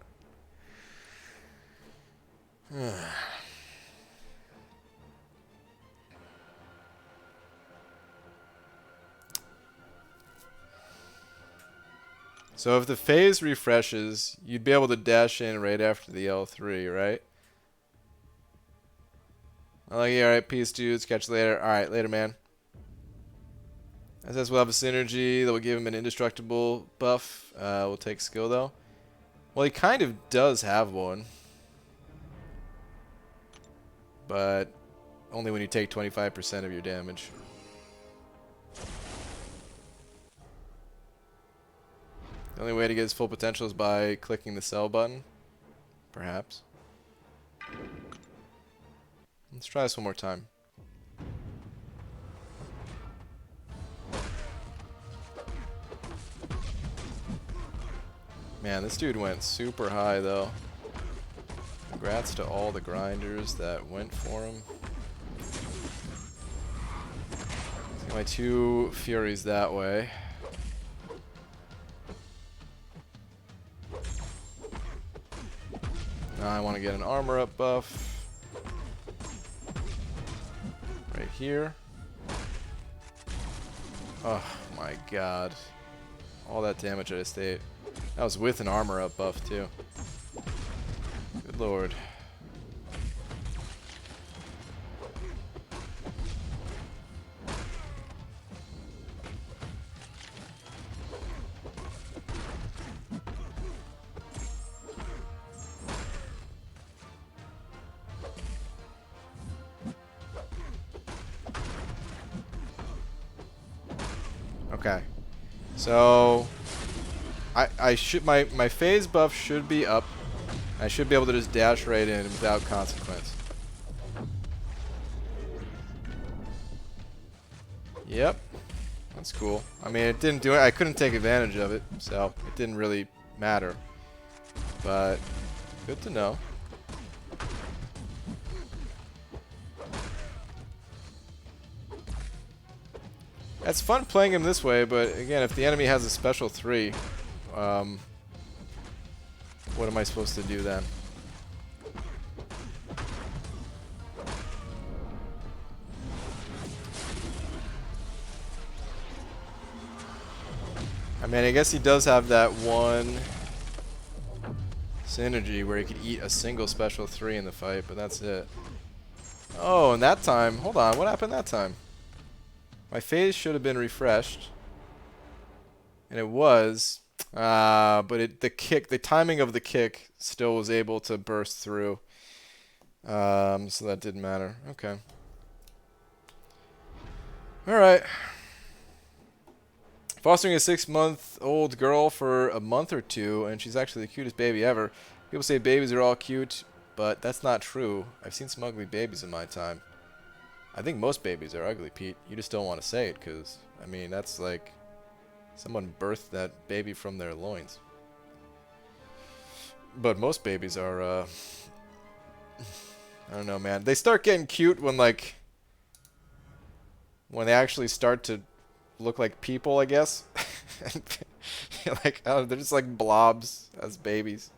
So if the phase refreshes, you'd be able to dash in right after the L3, right? I'm like, yeah, alright, peace, dudes. Catch you later. Alright, later, man. SS will have a synergy that will give him an indestructible buff. We'll take skill, though. Well, he kind of does have one. But only when you take 25% of your damage. The only way to get his full potential is by clicking the sell button. Perhaps. Let's try this one more time. Man, this dude went super high, though. Congrats to all the grinders that went for him. Get my 2 Furies that way. Now I want to get an armor up buff. Right here. Oh my god. All that damage I just ate. That was with an armor up buff too. Good lord. Okay. So I should my phase buff should be up. I should be able to just dash right in without consequence. Yep. That's cool. I mean, it didn't do it. I couldn't take advantage of it, so it didn't really matter. But good to know. It's fun playing him this way, but again, if the enemy has a special 3, what am I supposed to do then? I mean, I guess he does have that one synergy where he could eat a single special 3 in the fight, but that's it. Oh, and that time, hold on, what happened that time? My phase should have been refreshed. And it was, but the timing of the kick still was able to burst through. So that didn't matter. Okay. Alright. Fostering a 6-month-old girl for a month or two, and she's actually the cutest baby ever. People say babies are all cute, but that's not true. I've seen some ugly babies in my time. I think most babies are ugly, Pete. You just don't want to say it, because, I mean, that's like someone birthed that baby from their loins. But most babies are, I don't know, man. They start getting cute when, like, when they actually start to look like people, I guess. Like, I don't know, they're just like blobs as babies.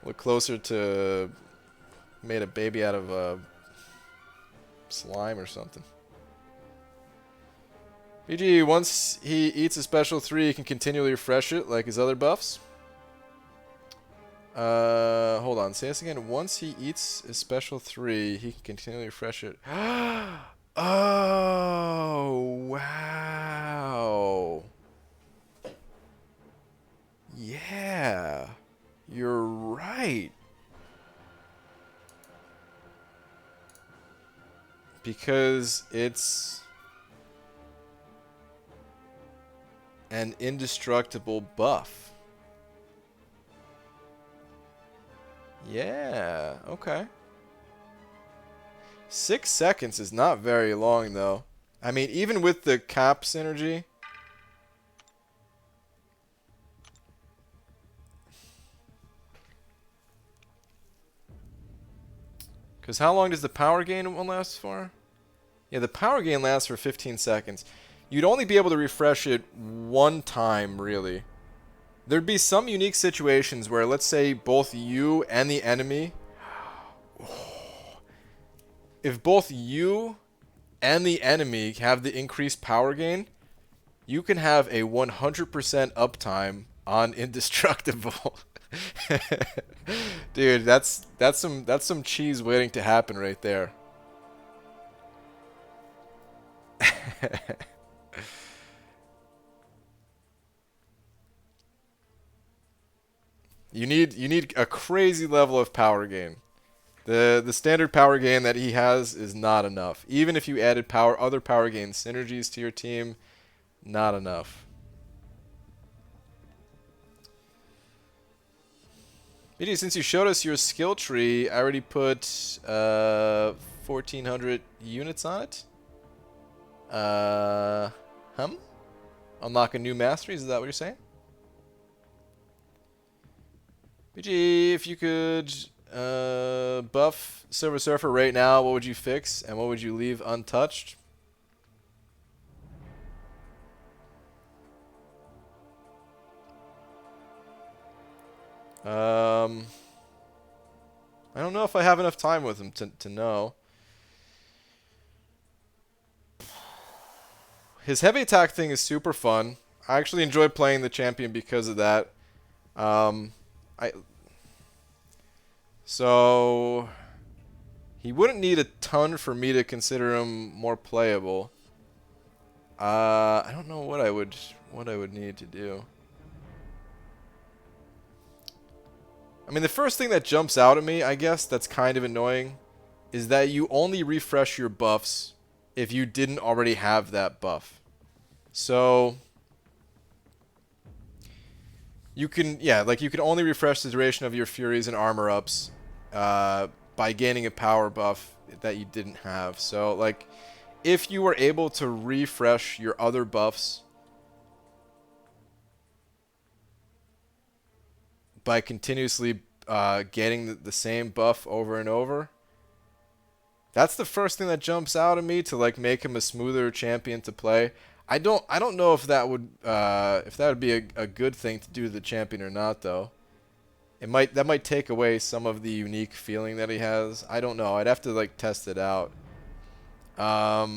Look closer to made a baby out of slime or something. BG, once he eats a special 3, he can continually refresh it like his other buffs. Hold on, say this again. Once he eats a special 3, he can continually refresh it. Oh, wow. Yeah, you're right. Because it's an indestructible buff. Yeah, okay. 6 seconds is not very long, though. I mean, even with the cap synergy. Because how long does the power gain one last for? Yeah, the power gain lasts for 15 seconds. You'd only be able to refresh it one time, really. There'd be some unique situations where, let's say, both you and the enemy... If both you and the enemy have the increased power gain, you can have a 100% uptime on Indestructible. Dude, that's some cheese waiting to happen right there. You need a crazy level of power gain. The standard power gain that he has is not enough. Even if you added other power gain synergies to your team, not enough. BD, since you showed us your skill tree, I already put 1,400 units on it. Unlock a new masteries, is that what you're saying? BG, if you could buff Silver Surfer right now, what would you fix and what would you leave untouched? I don't know if I have enough time with him to know. His heavy attack thing is super fun. I actually enjoy playing the champion because of that. So he wouldn't need a ton for me to consider him more playable. I don't know what I would need to do. I mean, the first thing that jumps out at me, I guess, that's kind of annoying, is that you only refresh your buffs if you didn't already have that buff. So you can, yeah, like you can only refresh the duration of your Furies and armor ups by gaining a power buff that you didn't have. So like if you were able to refresh your other buffs by continuously getting the same buff over and over, that's the first thing that jumps out at me to like make him a smoother champion to play. I don't know if that would be a good thing to do to the champion or not though. That might take away some of the unique feeling that he has. I don't know. I'd have to like test it out. I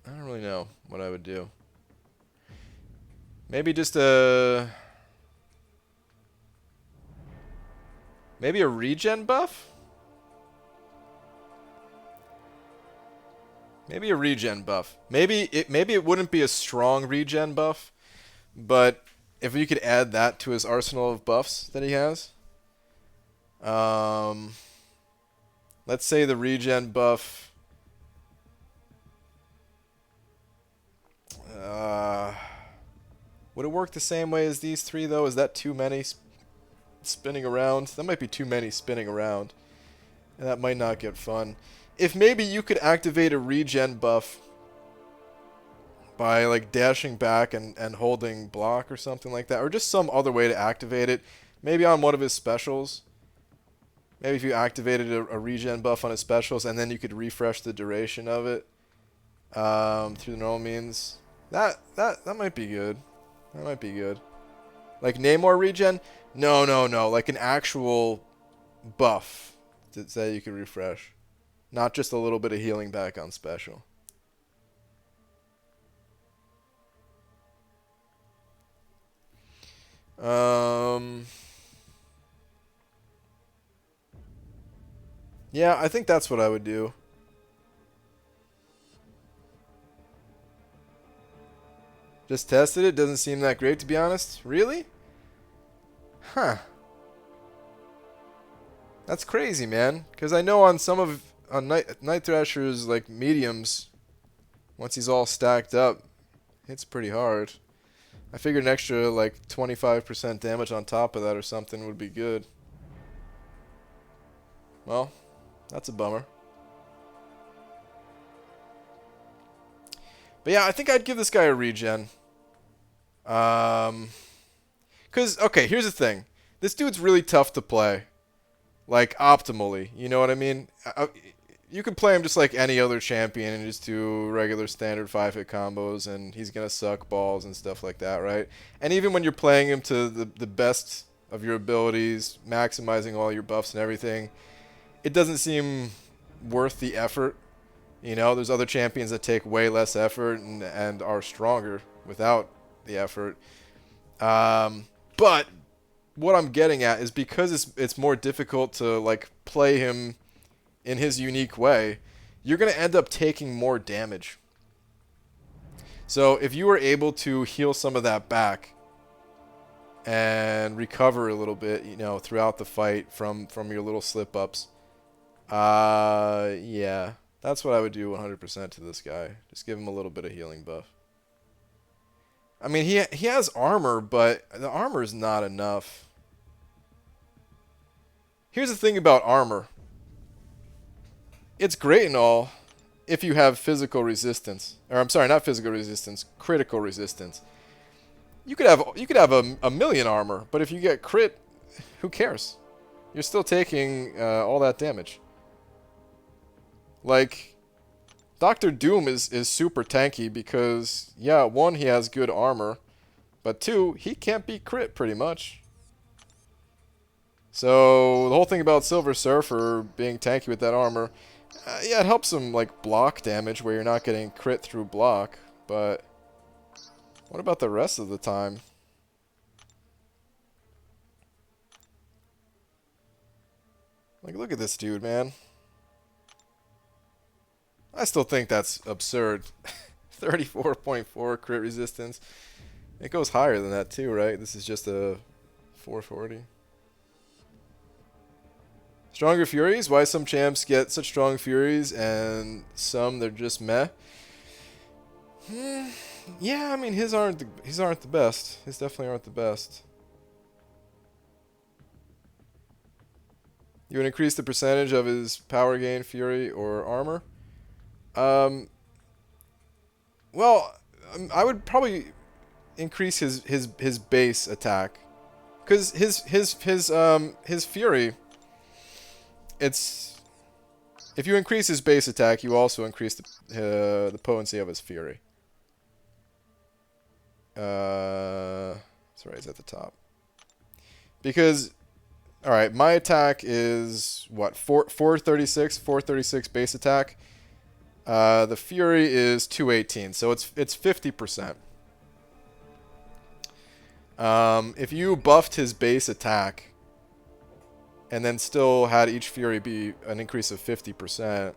don't really know what I would do. Maybe just maybe a regen buff? Maybe a regen buff. Maybe it wouldn't be a strong regen buff, but if you could add that to his arsenal of buffs that he has. Let's say the regen buff would it work the same way as these three though? Is that too many spinning around? That might be too many spinning around. And that might not get fun. If maybe you could activate a regen buff by like dashing back and holding block or something like that, or just some other way to activate it, maybe on one of his specials. Maybe if you activated a regen buff on his specials and then you could refresh the duration of it through the normal means. That might be good. That might be good. Like Namor regen? No. Like an actual buff that you could refresh. Not just a little bit of healing back on special. Yeah, I think that's what I would do. Just tested it. Doesn't seem that great, to be honest. Really? Huh. That's crazy, man. Because I know on some of Night Thrasher's like mediums, once he's all stacked up, hits pretty hard. I figured an extra like 25% damage on top of that or something would be good. Well, that's a bummer. But yeah, I think I'd give this guy a regen. Because, okay, here's the thing. This dude's really tough to play. Like, optimally. You know what I mean? You could play him just like any other champion and just do regular standard 5-hit combos, and he's going to suck balls and stuff like that, right? And even when you're playing him to the best of your abilities, maximizing all your buffs and everything, it doesn't seem worth the effort. You know, there's other champions that take way less effort and are stronger without the effort. But what I'm getting at is because it's more difficult to like play him in his unique way, you're going to end up taking more damage. So if you were able to heal some of that back and recover a little bit, you know, throughout the fight from your little slip-ups, yeah, that's what I would do 100% to this guy. Just give him a little bit of healing buff. I mean, he has armor, but the armor is not enough. Here's the thing about armor. It's great and all if you have physical resistance. Or I'm sorry, not physical resistance, critical resistance. You could have a million armor, but if you get crit, who cares? You're still taking all that damage. Like, Doctor Doom is super tanky because, yeah, one, he has good armor, but two, he can't be crit pretty much. So, the whole thing about Silver Surfer being tanky with that armor, yeah, it helps him, like, block damage where you're not getting crit through block, but what about the rest of the time? Like, look at this dude, man. I still think that's absurd. 34.4 crit resistance. It goes higher than that too, right? This is just a 440. Stronger Furies? Why some champs get such strong Furies and some they're just meh? Yeah, I mean his aren't the best. His definitely aren't the best. You would increase the percentage of his power gain, fury, or armor. Well, I would probably increase his base attack, because his fury. It's if you increase his base attack, you also increase the potency of his fury. Sorry, it's at the top. Because, all right, my attack is what 436 base attack. The fury is 218, so it's 50%. If you buffed his base attack, and then still had each fury be an increase of 50%.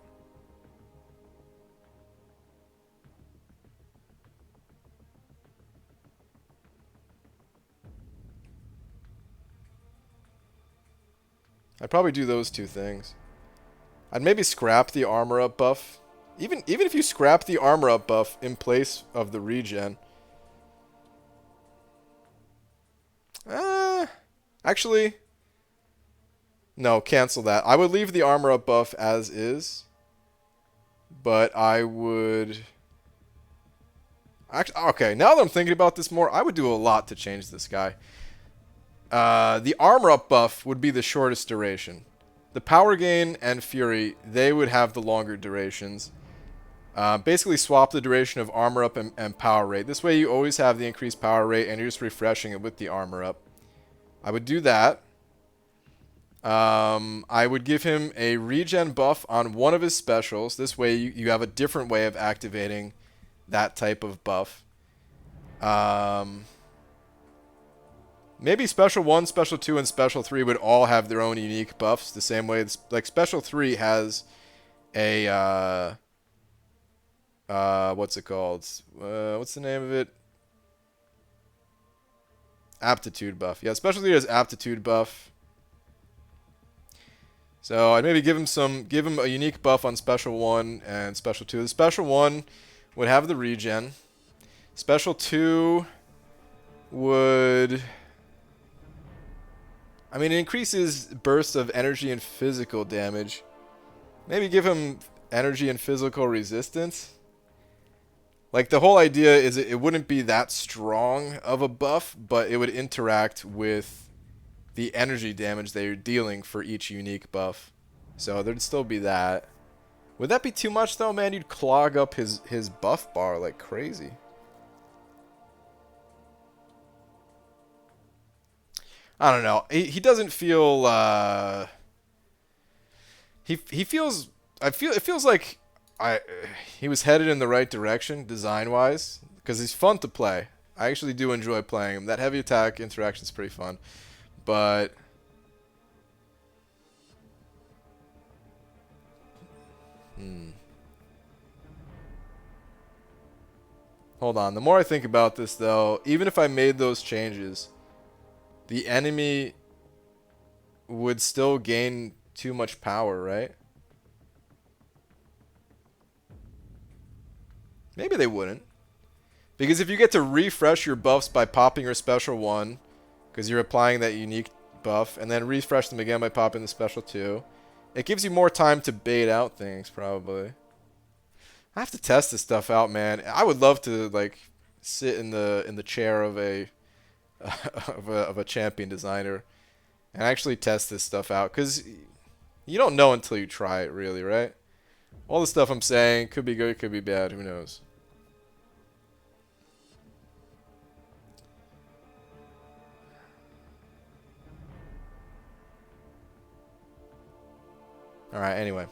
I'd probably do those two things. I'd maybe scrap the armor up buff. Even if you scrap the armor up buff in place of the regen. Actually, no, cancel that. I would leave the armor up buff as is, but I would... Actually, okay, now that I'm thinking about this more, I would do a lot to change this guy. The armor up buff would be the shortest duration. The power gain and fury, they would have the longer durations. Basically swap the duration of armor up and power rate. This way you always have the increased power rate and you're just refreshing it with the armor up. I would do that. I would give him a regen buff on one of his specials. This way you have a different way of activating that type of buff. Maybe Special 1, Special 2, and Special 3 would all have their own unique buffs. The same way, like Special 3 has a, what's it called? What's the name of it? Aptitude buff. Yeah, Special 3 has Aptitude buff. So I'd maybe give him a unique buff on Special 1 and Special 2. The Special 1 would have the regen. Special 2 would... I mean, it increases bursts of energy and physical damage. Maybe give him energy and physical resistance. Like, the whole idea is it wouldn't be that strong of a buff, but it would interact with the energy damage that you're dealing for each unique buff. So there'd still be that. Would that be too much, though, man? You'd clog up his buff bar like crazy. I don't know. He doesn't feel. He feels. It feels like he was headed in the right direction design wise, because he's fun to play. I actually do enjoy playing him. That heavy attack interaction is pretty fun, but hold on. The more I think about this, though, even if I made those changes, the enemy would still gain too much power, right? Maybe they wouldn't. Because if you get to refresh your buffs by popping your special 1, because you're applying that unique buff, and then refresh them again by popping the special 2, it gives you more time to bait out things, probably. I have to test this stuff out, man. I would love to, like, sit in the chair of a of a champion designer and actually test this stuff out, because you don't know until you try it, really, right? All the stuff I'm saying could be good, could be bad, who knows. All right, anyway,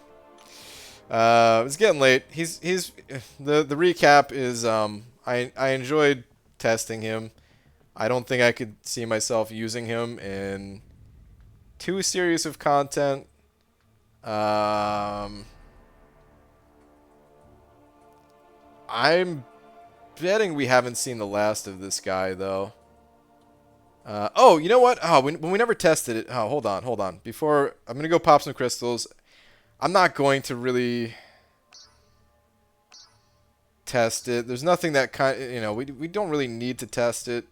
it's getting late. The recap is I enjoyed testing him. I don't think I could see myself using him in too serious of content. I'm betting we haven't seen the last of this guy, though. Oh, you know what? Oh, when we never tested it. Oh, hold on. Before, I'm going to go pop some crystals. I'm not going to really test it. There's nothing that we don't really need to test it.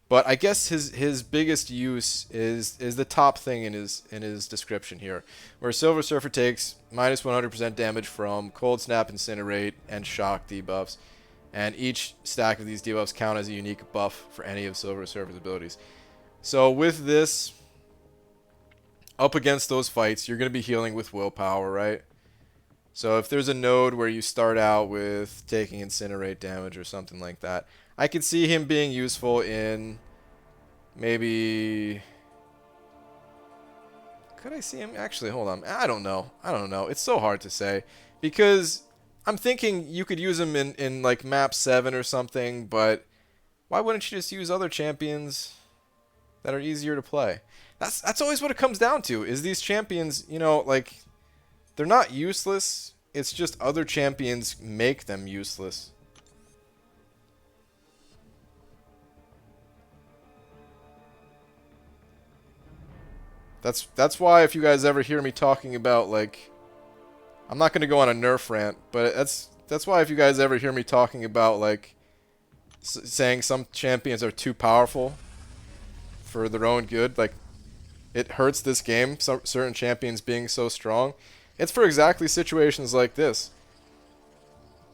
But I guess his biggest use is the top thing in his description here, where Silver Surfer takes minus 100% damage from Cold Snap, Incinerate, and Shock debuffs, and each stack of these debuffs count as a unique buff for any of Silver Surfer's abilities. So with this, up against those fights, you're going to be healing with willpower, right? So if there's a node where you start out with taking Incinerate damage or something like that, I could see him being useful in maybe... Could I see him? Actually, hold on. I don't know. It's so hard to say. Because I'm thinking you could use him in like map 7 or something, but why wouldn't you just use other champions that are easier to play? That's always what it comes down to, is these champions, like, they're not useless. It's just other champions make them useless. That's why if you guys ever hear me talking about, like, I'm not going to go on a nerf rant, but that's why if you guys ever hear me talking about, like, saying some champions are too powerful for their own good, like, it hurts this game, certain champions being so strong, it's for exactly situations like this.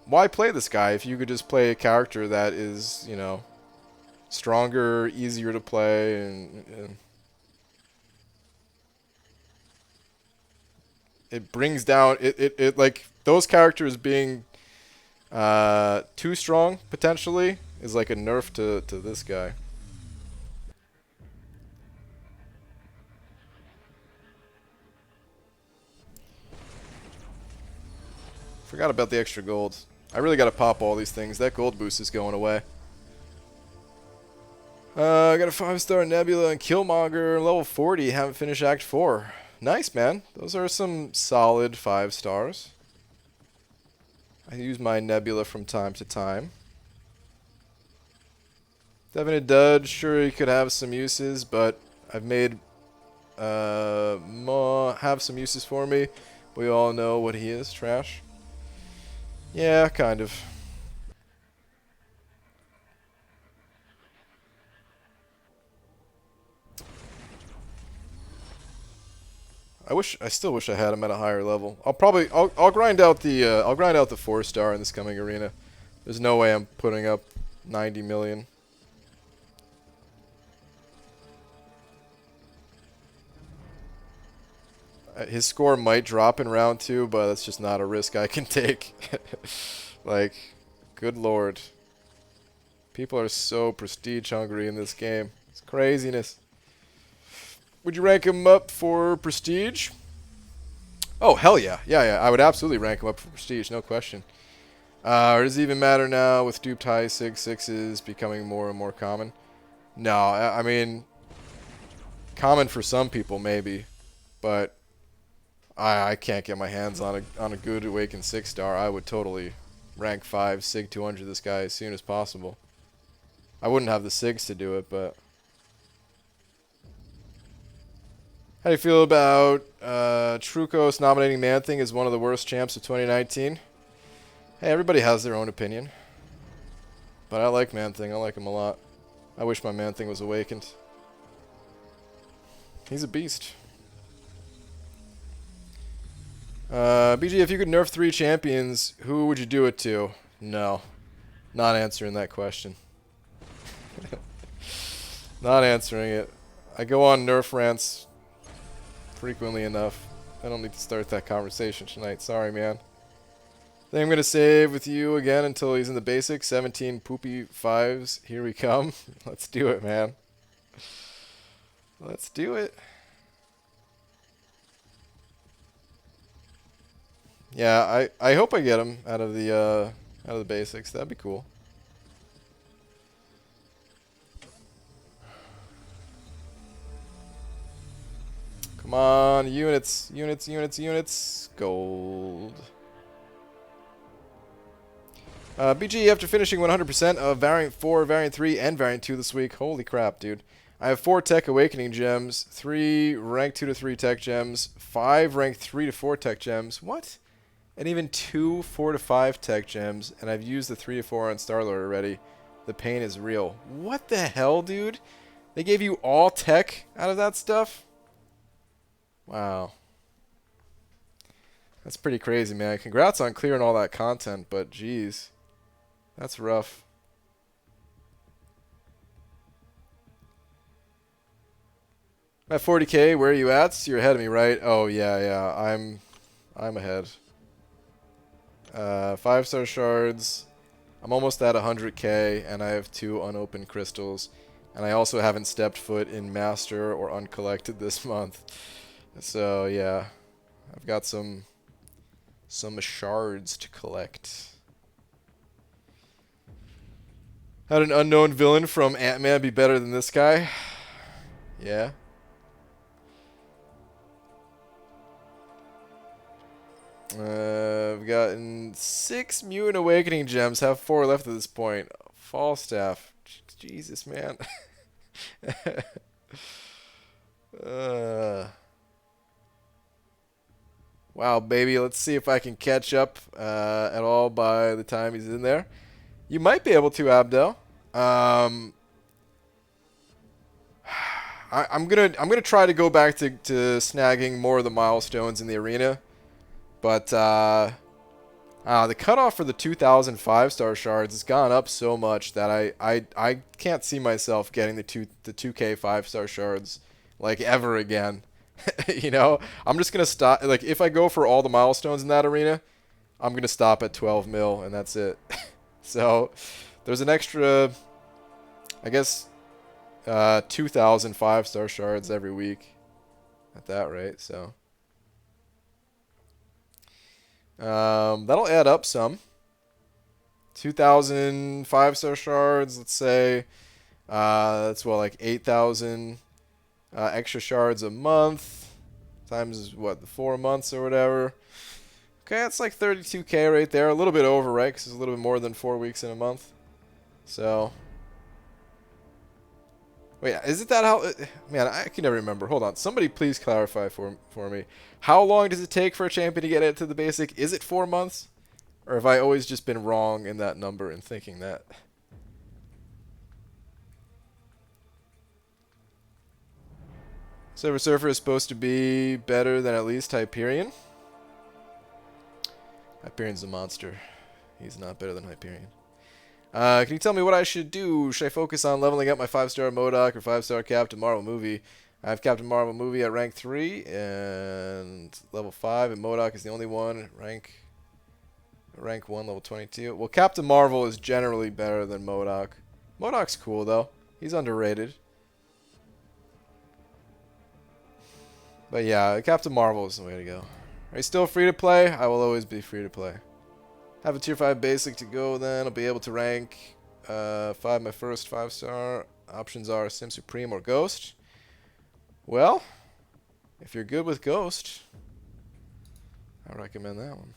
Why play this guy if you could just play a character that is, stronger, easier to play, and it brings down it like those characters being too strong potentially is like a nerf to this guy. Forgot about the extra gold. I really gotta pop all these things. That gold boost is going away. I got a 5-star Nebula and Killmonger, level 40. Haven't finished Act 4. Nice, man. Those are some solid 5 stars. I use my Nebula from time to time. Definite Dud, sure he could have some uses, but I've made Maw have some uses for me. We all know what he is, trash. Yeah, kind of. I still wish I had him at a higher level. I'll grind out the 4-star in this coming arena. There's no way I'm putting up 90 million. His score might drop in round 2, but that's just not a risk I can take. Like, good lord. People are so prestige hungry in this game. It's craziness. Would you rank him up for prestige? Oh, hell yeah. Yeah. I would absolutely rank him up for prestige, no question. Or does it even matter now with duped high 6/6s becoming more and more common? No, I mean, common for some people maybe, but I can't get my hands on a good Awakened 6-star. I would totally rank 5 Sig 200 this guy as soon as possible. I wouldn't have the Sigs to do it, but... How do you feel about Trucos nominating Man-Thing as one of the worst champs of 2019? Hey, everybody has their own opinion. But I like Man-Thing. I like him a lot. I wish my Man-Thing was awakened. He's a beast. BG, if you could nerf 3 champions, who would you do it to? No. Not answering that question. Not answering it. I go on nerf rants frequently enough. I don't need to start that conversation tonight. Sorry, man. I think I'm going to save with you again until he's in the basics. 17 poopy 5s. Here we come. Let's do it, man. Let's do it. Yeah, I hope I get him out of the basics. That'd be cool. Come on, units, units. Gold. BG, after finishing 100% of Variant 4, Variant 3, and Variant 2 this week, holy crap, dude. I have 4 Tech Awakening gems, 3 Rank 2 to 3 Tech gems, 5 Rank 3 to 4 Tech gems. What? And even 2 4 to 5 Tech gems, and I've used the 3 to 4 on Star-Lord already. The pain is real. What the hell, dude? They gave you all Tech out of that stuff? Wow. That's pretty crazy, man. Congrats on clearing all that content, but geez. That's rough. At 40K, where are you at? You're ahead of me, right? Oh, yeah. I'm ahead. 5-star shards. I'm almost at 100K, and I have 2 unopened crystals. And I also haven't stepped foot in Master or Uncollected this month. So, yeah. I've got some shards to collect. Had an unknown villain from Ant-Man be better than this guy? Yeah. I've gotten 6 Mutant Awakening gems. Have 4 left at this point. Falstaff. Jesus, man. Wow, baby. Let's see if I can catch up at all by the time he's in there. You might be able to, Abdel. I'm gonna try to go back to snagging more of the milestones in the arena, but the cutoff for the 2,005 star shards has gone up so much that I can't see myself getting the 2K 5-star shards like ever again. You know, I'm just gonna stop. Like if I go for all the milestones in that arena, I'm gonna stop at 12 mil and that's it. So there's an extra, I guess, 2,000 5-star shards every week at that rate. So that'll add up some. 2,000 5-star shards, let's say. That's what, like 8,000 extra shards a month times what, the 4 months or whatever. Okay, that's like 32K right there. A little bit over, right? Because it's a little bit more than 4 weeks in a month. So, wait, is it that how? Man, I can never remember. Hold on. Somebody please clarify for me. How long does it take for a champion to get it to the basic? Is it 4 months? Or have I always just been wrong in that number and thinking that? Silver Surfer is supposed to be better than at least Hyperion. Hyperion's a monster. He's not better than Hyperion. Can you tell me what I should do? Should I focus on leveling up my 5-star MODOK or 5-star Captain Marvel movie? I have Captain Marvel movie at rank 3 and level 5, and MODOK is the only one rank 1, level 22. Well, Captain Marvel is generally better than MODOK. MODOK's cool though. He's underrated. But yeah, Captain Marvel is the way to go. Are you still free to play? I will always be free to play. Have a tier 5 basic to go then. I'll be able to rank 5 my first 5-star. Options are Sim Supreme or Ghost. Well, if you're good with Ghost, I recommend that one.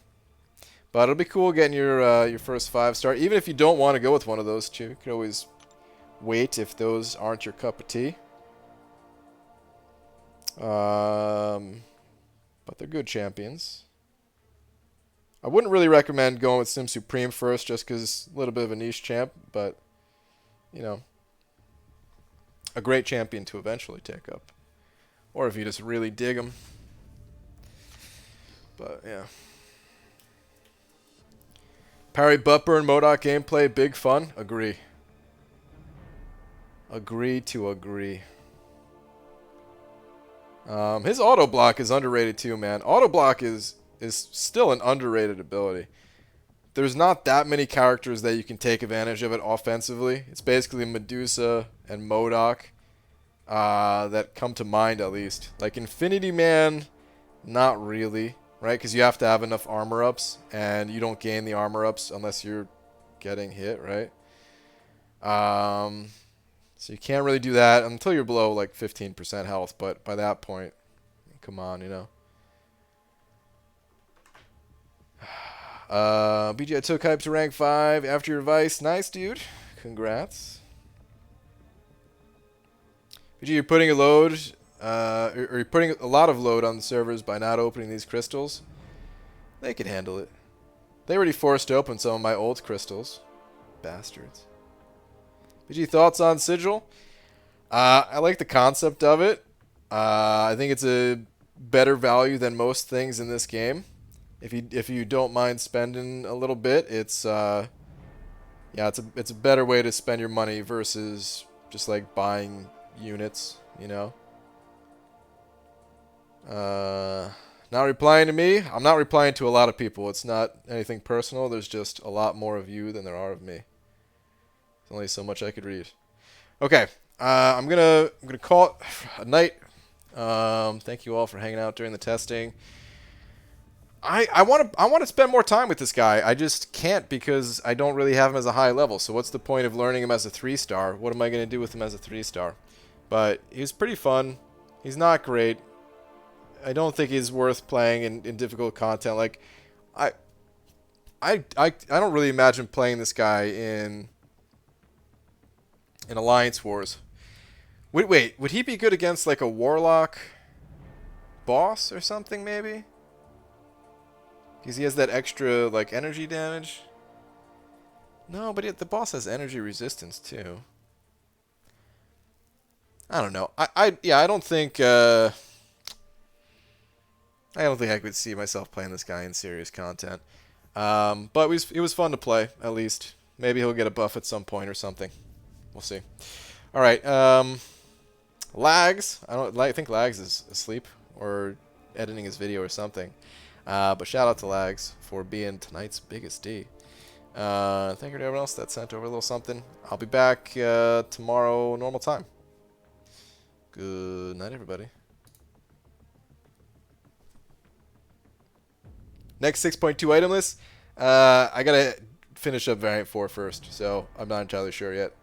But it'll be cool getting your first 5-star. Even if you don't want to go with one of those two, you can always wait if those aren't your cup of tea. But they're good champions. I wouldn't really recommend going with Sim Supreme first just because it's a little bit of a niche champ, but, you know, a great champion to eventually take up. Or if you just really dig them. But, yeah. Parry butt burn MODOK gameplay, big fun. Agree. Agree to agree. His auto block is underrated too, man. Auto block is still an underrated ability. There's not that many characters that you can take advantage of it offensively. It's basically Medusa and MODOK that come to mind at least. Like Infinity Man, not really, right? Because you have to have enough armor ups, and you don't gain the armor ups unless you're getting hit, right? So you can't really do that until you're below like 15% health, but by that point, come on, you know. BG, I took hype to rank 5 after your advice. Nice, dude. Congrats. BG, you're putting a load, or you're putting a lot of load on the servers by not opening these crystals. They can handle it. They already forced open some of my old crystals. Bastards. BG, thoughts on Sigil? I like the concept of it. I think it's a better value than most things in this game. If you don't mind spending a little bit, it's yeah, it's a better way to spend your money versus just like buying units, you know. Not replying to me. I'm not replying to a lot of people. It's not anything personal. There's just a lot more of you than there are of me. There's only so much I could read. Okay, I'm gonna call it a night. Thank you all for hanging out during the testing. I want to spend more time with this guy. I just can't because I don't really have him as a high level. So what's the point of learning him as a 3-star? What am I going to do with him as a 3-star? But he's pretty fun. He's not great. I don't think he's worth playing in difficult content. Like I don't really imagine playing this guy in Alliance Wars. Wait, would he be good against like a Warlock boss or something maybe? Because he has that extra, like, energy damage. No, but the boss has energy resistance, too. I don't know. Yeah, I don't think I could see myself playing this guy in serious content. But it was fun to play, at least. Maybe he'll get a buff at some point or something. We'll see. All right. Lags. I think Lags is asleep or editing his video or something. But shout out to Lags for being tonight's biggest D. Thank you to everyone else that sent over a little something. I'll be back tomorrow, normal time. Good night, everybody. Next 6.2 item list. I gotta finish up Variant 4 first, so I'm not entirely sure yet.